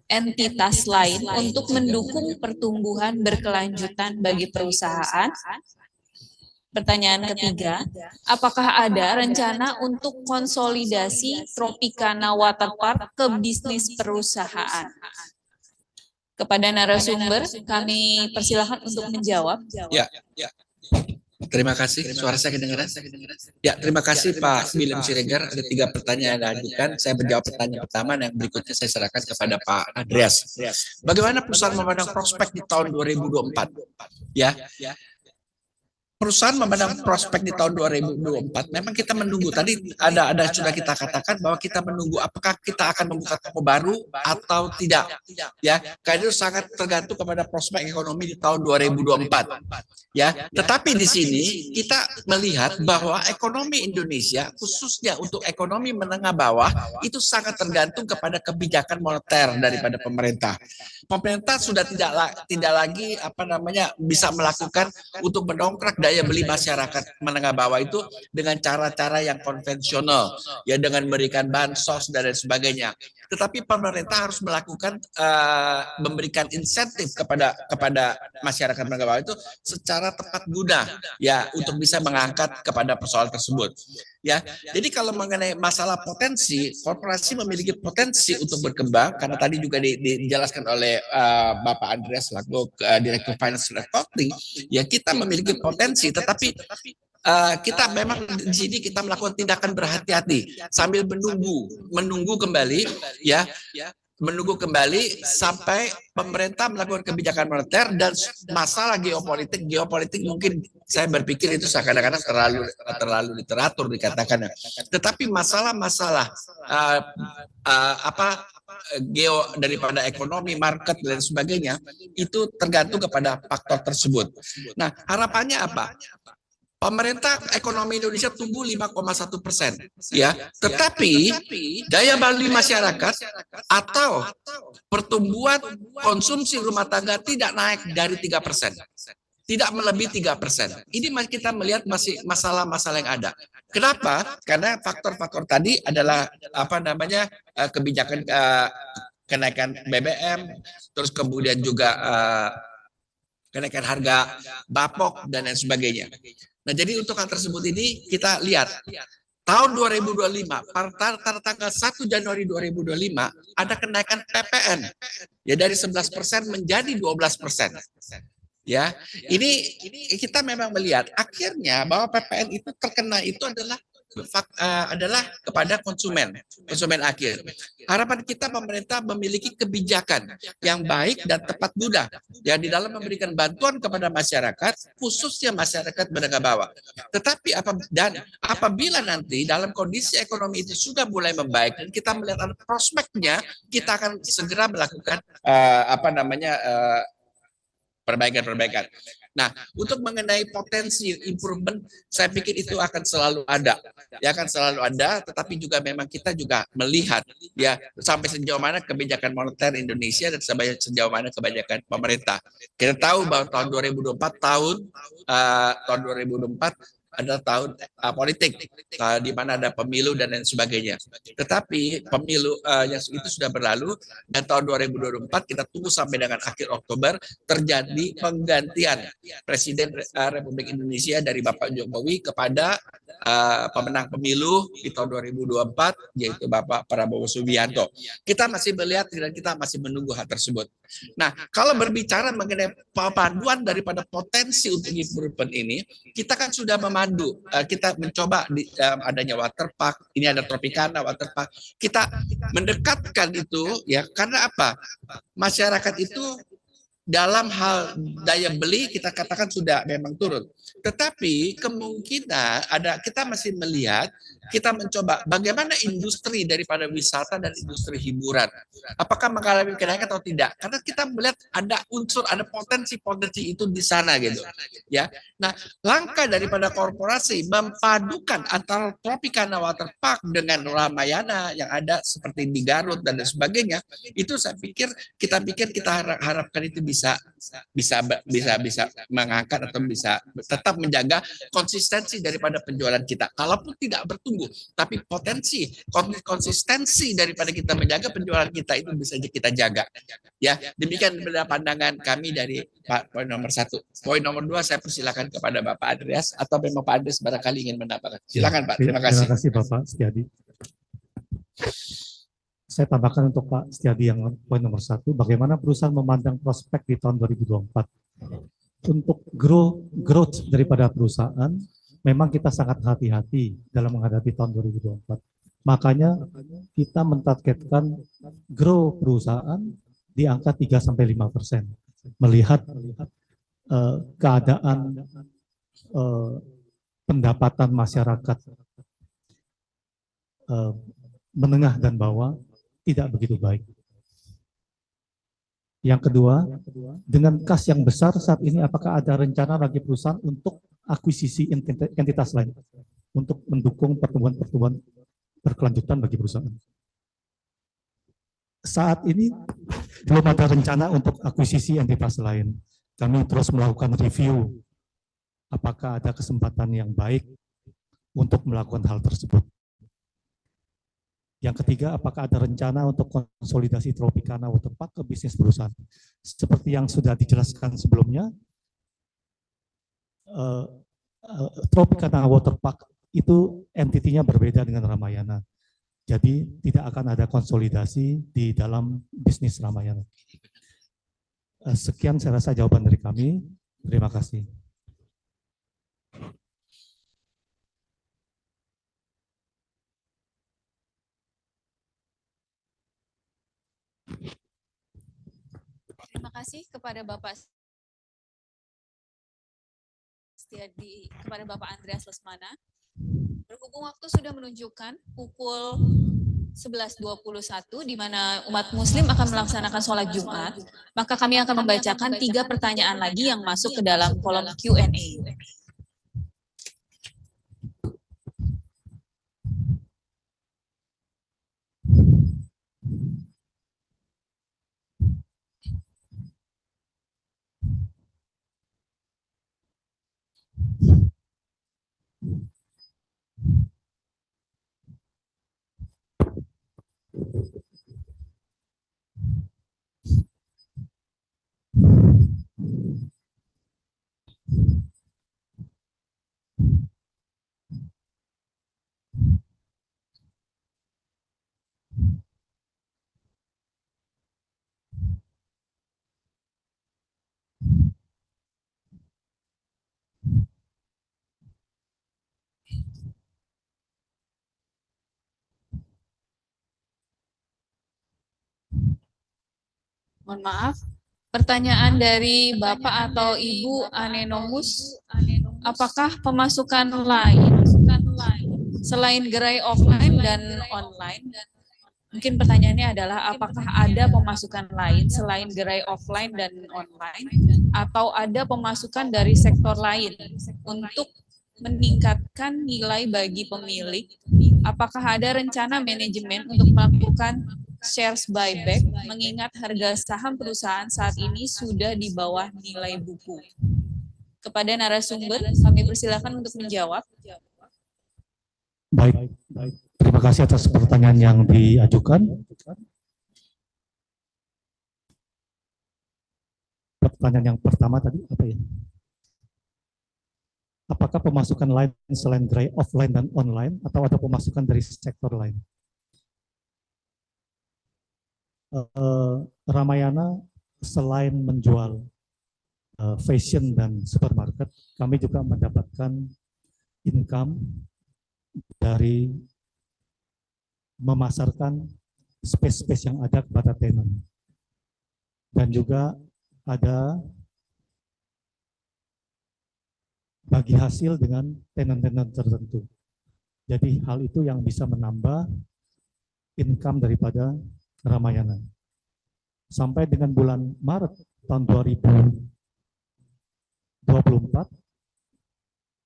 entitas lain untuk mendukung pertumbuhan berkelanjutan bagi perusahaan? Pertanyaan ketiga, apakah ada rencana untuk konsolidasi Tropicana Waterpark ke bisnis perusahaan? Kepada narasumber, kami persilakan untuk menjawab. Ya. Terima kasih. Suara saya kedengaran? Ya, terima kasih Pak William Siregar. Ada 3 pertanyaan yang diajukan. Saya menjawab pertanyaan pertama, yang berikutnya saya serahkan kepada Pak Andreas. Bagaimana perusahaan memandang prospek di tahun 2024? Ya. Perusahaan memandang prospek di tahun 2024, memang kita menunggu. Tadi ada sudah kita katakan bahwa kita menunggu apakah kita akan membuka toko baru atau tidak. Ya, karena itu sangat tergantung kepada prospek ekonomi di tahun 2024. Ya, tetapi di sini kita melihat bahwa ekonomi Indonesia, khususnya untuk ekonomi menengah bawah, itu sangat tergantung kepada kebijakan moneter daripada pemerintah. Pemerintah sudah tidak lagi bisa melakukan untuk mendongkrak daya beli masyarakat menengah bawah itu dengan cara-cara yang konvensional, ya, dengan memberikan bansos dan lain sebagainya. Tetapi pemerintah harus melakukan memberikan insentif kepada masyarakat menengah bawah itu secara tepat guna, ya, untuk bisa mengangkat kepada persoalan tersebut. Ya, jadi kalau mengenai masalah potensi, korporasi memiliki potensi untuk berkembang, karena tadi juga dijelaskan oleh Bapak Andreas selaku Direktur Finance Reporting, ya, kita memiliki potensi, tetapi kita memang di sini kita melakukan tindakan berhati-hati sambil menunggu kembali, ya, menunggu kembali sampai pemerintah melakukan kebijakan moneter dan masalah geopolitik mungkin saya berpikir itu kadang-kadang terlalu literatur dikatakan. Tetapi masalah-masalah geo daripada ekonomi, market dan sebagainya itu tergantung kepada faktor tersebut. Nah, harapannya apa? pemerintah ekonomi Indonesia tumbuh 5,1%, ya. Tetapi daya beli masyarakat atau pertumbuhan konsumsi rumah tangga tidak naik dari 3%. Tidak melebihi 3%. Ini kita melihat masih masalah-masalah yang ada. Kenapa? Karena faktor-faktor tadi adalah kebijakan kenaikan BBM, terus kemudian juga kenaikan harga bapok dan lain sebagainya. Nah, jadi untuk hal tersebut ini kita lihat tahun 2025 pada tanggal 1 Januari 2025 ada kenaikan PPN ya dari 11% menjadi 12%. Ya, ini kita memang melihat akhirnya bahwa PPN itu terkena itu adalah kepada konsumen akhir. Harapan kita pemerintah memiliki kebijakan yang baik dan tepat guna ya di dalam memberikan bantuan kepada masyarakat, khususnya masyarakat menengah bawah. Tetapi apabila nanti dalam kondisi ekonomi itu sudah mulai membaik dan kita melihat ada prospeknya, kita akan segera melakukan perbaikan. Nah, untuk mengenai potensi improvement, saya pikir itu akan selalu ada. Ya, akan selalu ada, tetapi juga memang kita juga melihat ya sampai sejauh mana kebijakan moneter Indonesia dan sejauh mana kebijakan pemerintah. Kita tahu bahwa tahun 2024 adalah tahun politik di mana ada pemilu dan lain sebagainya. Tetapi pemilu yang itu sudah berlalu dan tahun 2024 kita tunggu sampai dengan akhir Oktober terjadi penggantian Presiden Republik Indonesia dari Bapak Jokowi kepada pemenang pemilu di tahun 2024 yaitu Bapak Prabowo Subianto. Kita masih melihat dan kita masih menunggu hal tersebut. Nah, kalau berbicara mengenai panduan daripada potensi untuk improvement ini, kita kan sudah memandu. Kita mencoba adanya waterpark, ini ada Tropicana waterpark. Kita mendekatkan itu ya karena apa? Masyarakat itu dalam hal daya beli kita katakan sudah memang turun. Tetapi kemungkinan kita masih melihat, kita mencoba bagaimana industri daripada wisata dan industri hiburan. Apakah mengalami kenaikan atau tidak? Karena kita melihat ada potensi itu di sana gitu. Ya. Nah, langkah daripada korporasi memadukan antara Tropicana Waterpark dengan Ramayana yang ada seperti di Garut dan sebagainya, itu saya pikir kita harapkan itu bisa mengangkat atau bisa tetap menjaga konsistensi daripada penjualan kita. Kalaupun tidak bertumbuh, tapi konsistensi daripada kita menjaga penjualan kita itu bisa kita jaga. Ya, demikian pandangan kami dari poin nomor 1. Poin nomor 2 saya persilakan kepada Bapak Andreas atau memang Pak Andreas barangkali ingin menambahkan. Silakan Pak. Terima kasih. Terima kasih Bapak Setiadi. Saya tambahkan untuk Pak Setiadi yang poin nomor 1, bagaimana perusahaan memandang prospek di tahun 2024. Untuk growth daripada perusahaan, memang kita sangat hati-hati dalam menghadapi tahun 2024. Makanya kita mentargetkan grow perusahaan di angka 3-5%. Melihat keadaan pendapatan masyarakat menengah dan bawah tidak begitu baik. Yang kedua, dengan kas yang besar saat ini, apakah ada rencana bagi perusahaan untuk akuisisi entitas lain untuk mendukung pertumbuhan berkelanjutan bagi perusahaan? Saat ini belum ada rencana untuk akuisisi entitas lain. Kami terus melakukan review apakah ada kesempatan yang baik untuk melakukan hal tersebut. Yang ketiga, apakah ada rencana untuk konsolidasi Tropicana Waterpark ke bisnis perusahaan? Seperti yang sudah dijelaskan sebelumnya, Tropicana Waterpark itu entitinya berbeda dengan Ramayana. Jadi tidak akan ada konsolidasi di dalam bisnis Ramayana. Sekian saya rasa jawaban dari kami. Terima kasih. Terima kasih kepada Bapak Setiadi, kepada Bapak Andreas Lesmana. Berhubung waktu sudah menunjukkan pukul 11.21 di mana umat muslim akan melaksanakan sholat Jumat, maka kami akan membacakan 3 pertanyaan lagi yang masuk ke dalam kolom Q&A. Mohon maaf. Pertanyaan dari Bapak atau Ibu Anenomus, apakah pemasukan lain selain gerai offline dan online? Mungkin pertanyaannya adalah apakah ada pemasukan lain selain gerai offline dan online atau ada pemasukan dari sektor lain untuk meningkatkan nilai bagi pemilik? Apakah ada rencana manajemen untuk melakukan shares buyback mengingat harga saham perusahaan saat ini sudah di bawah nilai buku? Kepada narasumber, kami persilakan untuk menjawab. Baik, terima kasih atas pertanyaan yang diajukan. Pertanyaan yang pertama tadi apa ya? Apakah pemasukan lain selain gerai offline dan online atau ada pemasukan dari sektor lain? Ramayana selain menjual fashion dan supermarket, kami juga mendapatkan income dari memasarkan space-space yang ada kepada tenant. Dan juga ada bagi hasil dengan tenant-tenant tertentu. Jadi hal itu yang bisa menambah income daripada Ramayana. Sampai dengan bulan Maret tahun 2024,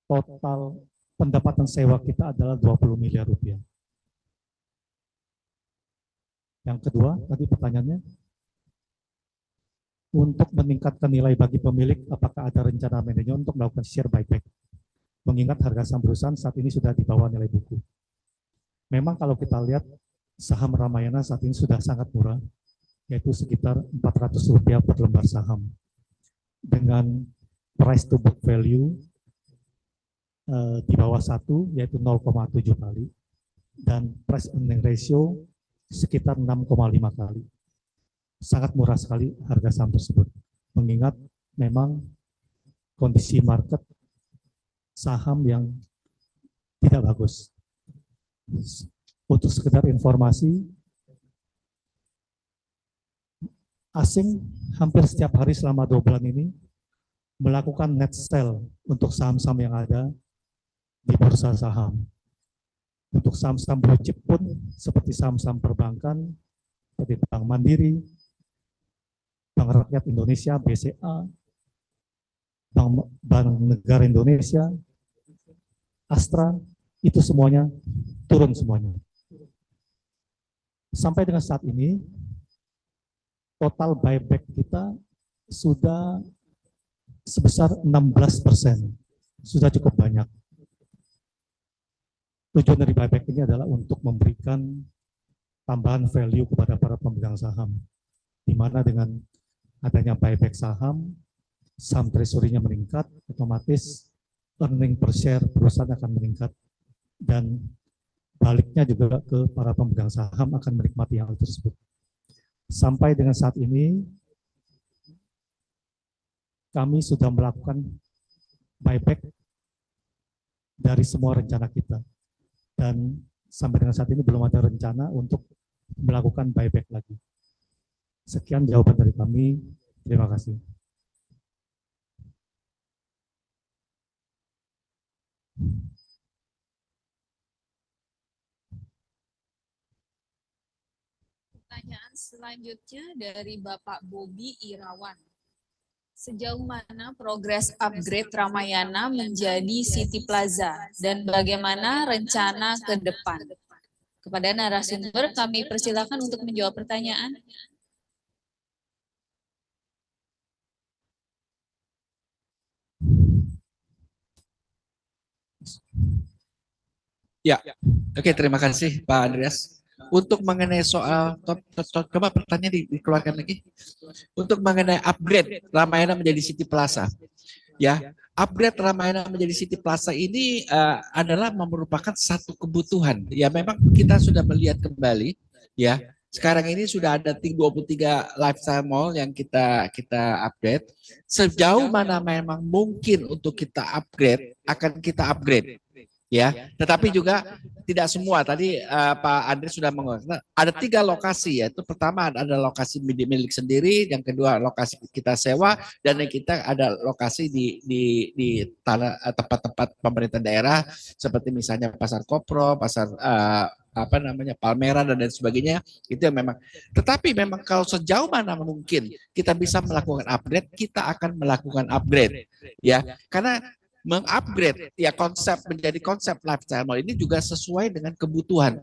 total pendapatan sewa kita adalah 20 miliar rupiah. Yang kedua, tadi pertanyaannya, untuk meningkatkan nilai bagi pemilik, apakah ada rencana manajemen untuk melakukan share buyback? Mengingat harga saham perusahaan saat ini sudah di bawah nilai buku. Memang kalau kita lihat saham Ramayana saat ini sudah sangat murah, yaitu sekitar Rp400 per lembar saham. Dengan price to book value di bawah 1, yaitu 0,7 kali, dan price earning ratio sekitar 6,5 kali. Sangat murah sekali harga saham tersebut, mengingat memang kondisi market saham yang tidak bagus. Untuk sekedar informasi, asing hampir setiap hari selama 2 bulan ini melakukan net sell untuk saham-saham yang ada di bursa saham. Untuk saham-saham blue chip pun seperti saham-saham perbankan, seperti Bank Mandiri, Bank Rakyat Indonesia, BCA, Bank Negara Indonesia, Astra, itu semuanya turun semuanya. Sampai dengan saat ini, total buyback kita sudah sebesar 16%, sudah cukup banyak. Tujuan dari buyback ini adalah untuk memberikan tambahan value kepada para pemegang saham, di mana dengan adanya buyback saham, saham treasury-nya meningkat, otomatis earning per share perusahaan akan meningkat, dan baliknya juga ke para pemegang saham akan menikmati hal tersebut. Sampai dengan saat ini, kami sudah melakukan buyback dari semua rencana kita. Dan sampai dengan saat ini belum ada rencana untuk melakukan buyback lagi. Sekian jawaban dari kami. Terima kasih. Pertanyaan selanjutnya dari Bapak Bobi Irawan. Sejauh mana progres upgrade Ramayana menjadi City Plaza dan bagaimana rencana ke depan? Kepada narasumber kami persilakan untuk menjawab pertanyaan. Ya, oke, terima kasih Pak Andreas. Untuk mengenai soal, coba pertanyaan dikeluarkan lagi. Untuk mengenai upgrade Ramayana menjadi City Plaza, ya, upgrade Ramayana menjadi City Plaza ini adalah merupakan satu kebutuhan. Ya, memang kita sudah melihat kembali, ya. Sekarang ini sudah ada 23 lifestyle mall yang kita upgrade. Sejauh mana memang mungkin untuk kita upgrade, akan kita upgrade. Ya, tetapi juga tidak semua. Tadi Pak Andri sudah mengatakan ada 3 lokasi, yaitu pertama ada lokasi milik sendiri, yang kedua lokasi kita sewa, dan yang kita ada lokasi di tanah tempat-tempat pemerintah daerah seperti misalnya pasar Kopro, pasar Palmera dan lain sebagainya. Itu yang memang. Tetapi memang kalau sejauh mana mungkin kita bisa melakukan upgrade, kita akan melakukan upgrade, ya. Karena mengupgrade ya konsep menjadi konsep lifestyle mall ini juga sesuai dengan kebutuhan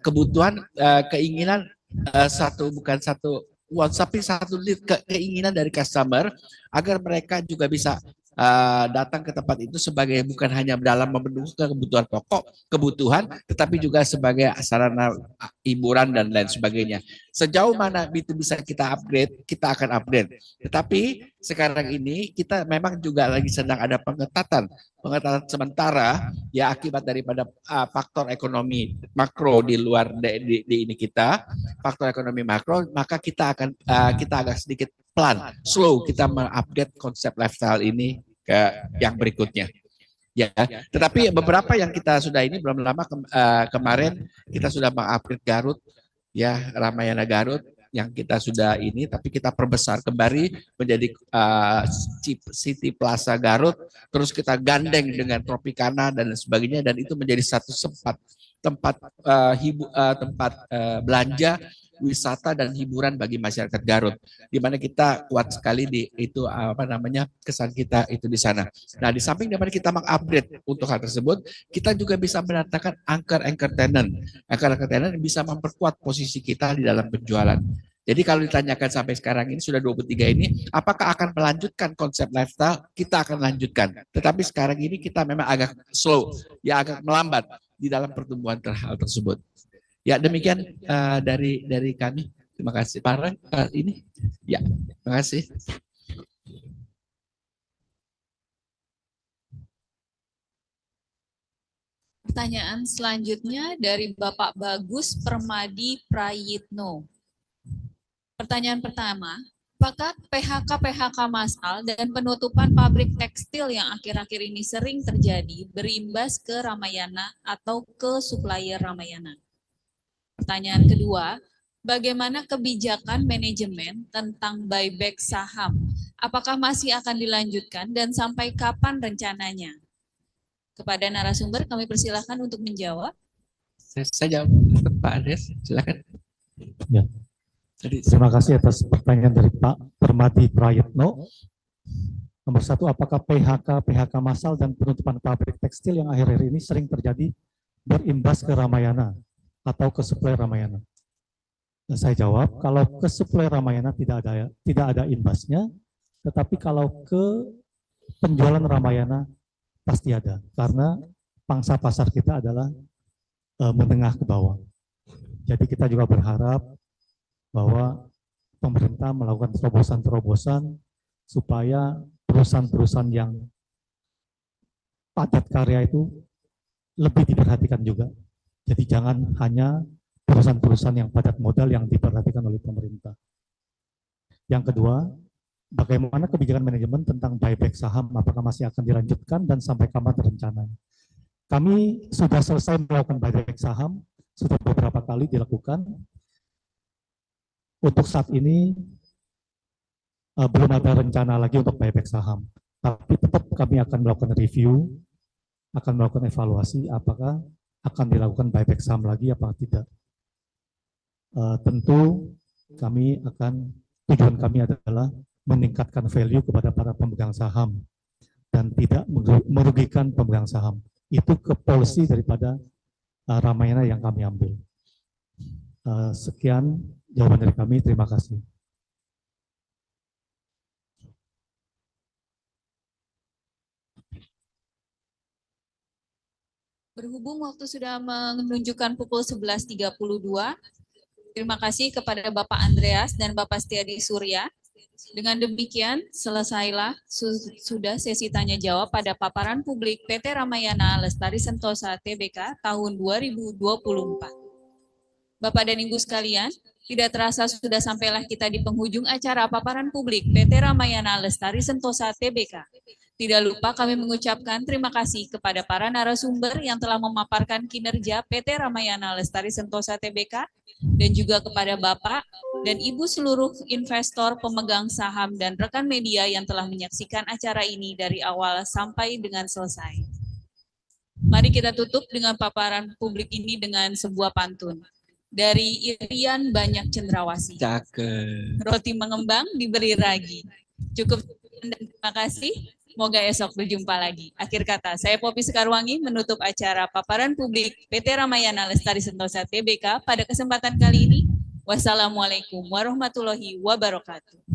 keinginan bukan satu tapi satu keinginan dari customer agar mereka juga bisa datang ke tempat itu sebagai bukan hanya dalam memenuhi kebutuhan pokok tetapi juga sebagai sarana hiburan dan lain sebagainya. Sejauh mana itu bisa kita upgrade, kita akan upgrade. Tetapi sekarang ini kita memang juga lagi sedang ada pengetatan sementara ya akibat daripada faktor ekonomi makro di luar di ini kita, faktor ekonomi makro, maka kita akan kita agak sedikit slow kita mengupdate konsep lifestyle ini ke yang berikutnya. Ya, tetapi beberapa yang kita sudah ini belum lama kemarin kita sudah mengupgrade Garut, ya Ramayana Garut yang kita sudah ini, tapi kita perbesar kembali menjadi City Plaza Garut, terus kita gandeng dengan Tropicana dan sebagainya, dan itu menjadi satu tempat belanja, wisata dan hiburan bagi masyarakat Garut, di mana kita kuat sekali di itu kesan kita itu di sana. Nah, di samping dari kita mengupgrade untuk hal tersebut, kita juga bisa mendatangkan anchor tenant. Anchor tenant bisa memperkuat posisi kita di dalam penjualan. Jadi kalau ditanyakan sampai sekarang ini sudah 23 ini, apakah akan melanjutkan konsep lifestyle? Kita akan lanjutkan. Tetapi sekarang ini kita memang agak slow, ya agak melambat di dalam pertumbuhan hal tersebut. Ya demikian dari kami. Terima kasih. Para ini. Ya, terima kasih. Pertanyaan selanjutnya dari Bapak Bagus Permadi Prayitno. Pertanyaan pertama, apakah PHK massal dan penutupan pabrik tekstil yang akhir-akhir ini sering terjadi berimbas ke Ramayana atau ke supplier Ramayana? Pertanyaan kedua, bagaimana kebijakan manajemen tentang buyback saham? Apakah masih akan dilanjutkan dan sampai kapan rencananya? Kepada narasumber kami persilahkan untuk menjawab. Saya jawab, Pak Ades, silakan. Ya. Terima kasih atas pertanyaan dari Pak Permadi Prayitno. Nomor 1, apakah PHK massal dan penutupan pabrik tekstil yang akhir-akhir ini sering terjadi berimbas ke Ramayana atau ke supplier Ramayana? Dan saya jawab, kalau ke supplier Ramayana tidak ada imbasnya, tetapi kalau ke penjualan Ramayana pasti ada, karena pangsa pasar kita adalah menengah ke bawah. Jadi kita juga berharap bahwa pemerintah melakukan terobosan-terobosan supaya perusahaan-perusahaan yang padat karya itu lebih diperhatikan juga. Jadi jangan hanya perusahaan-perusahaan yang padat modal yang diperhatikan oleh pemerintah. Yang kedua, bagaimana kebijakan manajemen tentang buyback saham, apakah masih akan dilanjutkan dan sampai kapan rencananya? Kami sudah selesai melakukan buyback saham, sudah beberapa kali dilakukan. Untuk saat ini belum ada rencana lagi untuk buyback saham, tapi tetap kami akan melakukan review, akan melakukan evaluasi apakah akan dilakukan buyback saham lagi apa tidak. Tentu tujuan kami adalah meningkatkan value kepada para pemegang saham dan tidak merugikan pemegang saham. Itu ke policy daripada Ramayana yang kami ambil. Sekian jawaban dari kami, terima kasih. Berhubung waktu sudah menunjukkan pukul 11.32, terima kasih kepada Bapak Andreas dan Bapak Setiadi Surya. Dengan demikian, selesailah sudah sesi tanya jawab pada paparan publik PT Ramayana Lestari Sentosa Tbk tahun 2024. Bapak dan Ibu sekalian, tidak terasa sudah sampailah kita di penghujung acara paparan publik PT Ramayana Lestari Sentosa Tbk. Tidak lupa kami mengucapkan terima kasih kepada para narasumber yang telah memaparkan kinerja PT Ramayana Lestari Sentosa Tbk dan juga kepada Bapak dan Ibu seluruh investor, pemegang saham, dan rekan media yang telah menyaksikan acara ini dari awal sampai dengan selesai. Mari kita tutup dengan paparan publik ini dengan sebuah pantun. Dari Irian Banyak Cendrawasih. Cakep. Roti mengembang diberi ragi. Cukup sekian dan terima kasih. Semoga esok berjumpa lagi. Akhir kata, saya Poppy Sekarwangi menutup acara paparan publik PT Ramayana Lestari Sentosa Tbk pada kesempatan kali ini. Wassalamualaikum warahmatullahi wabarakatuh.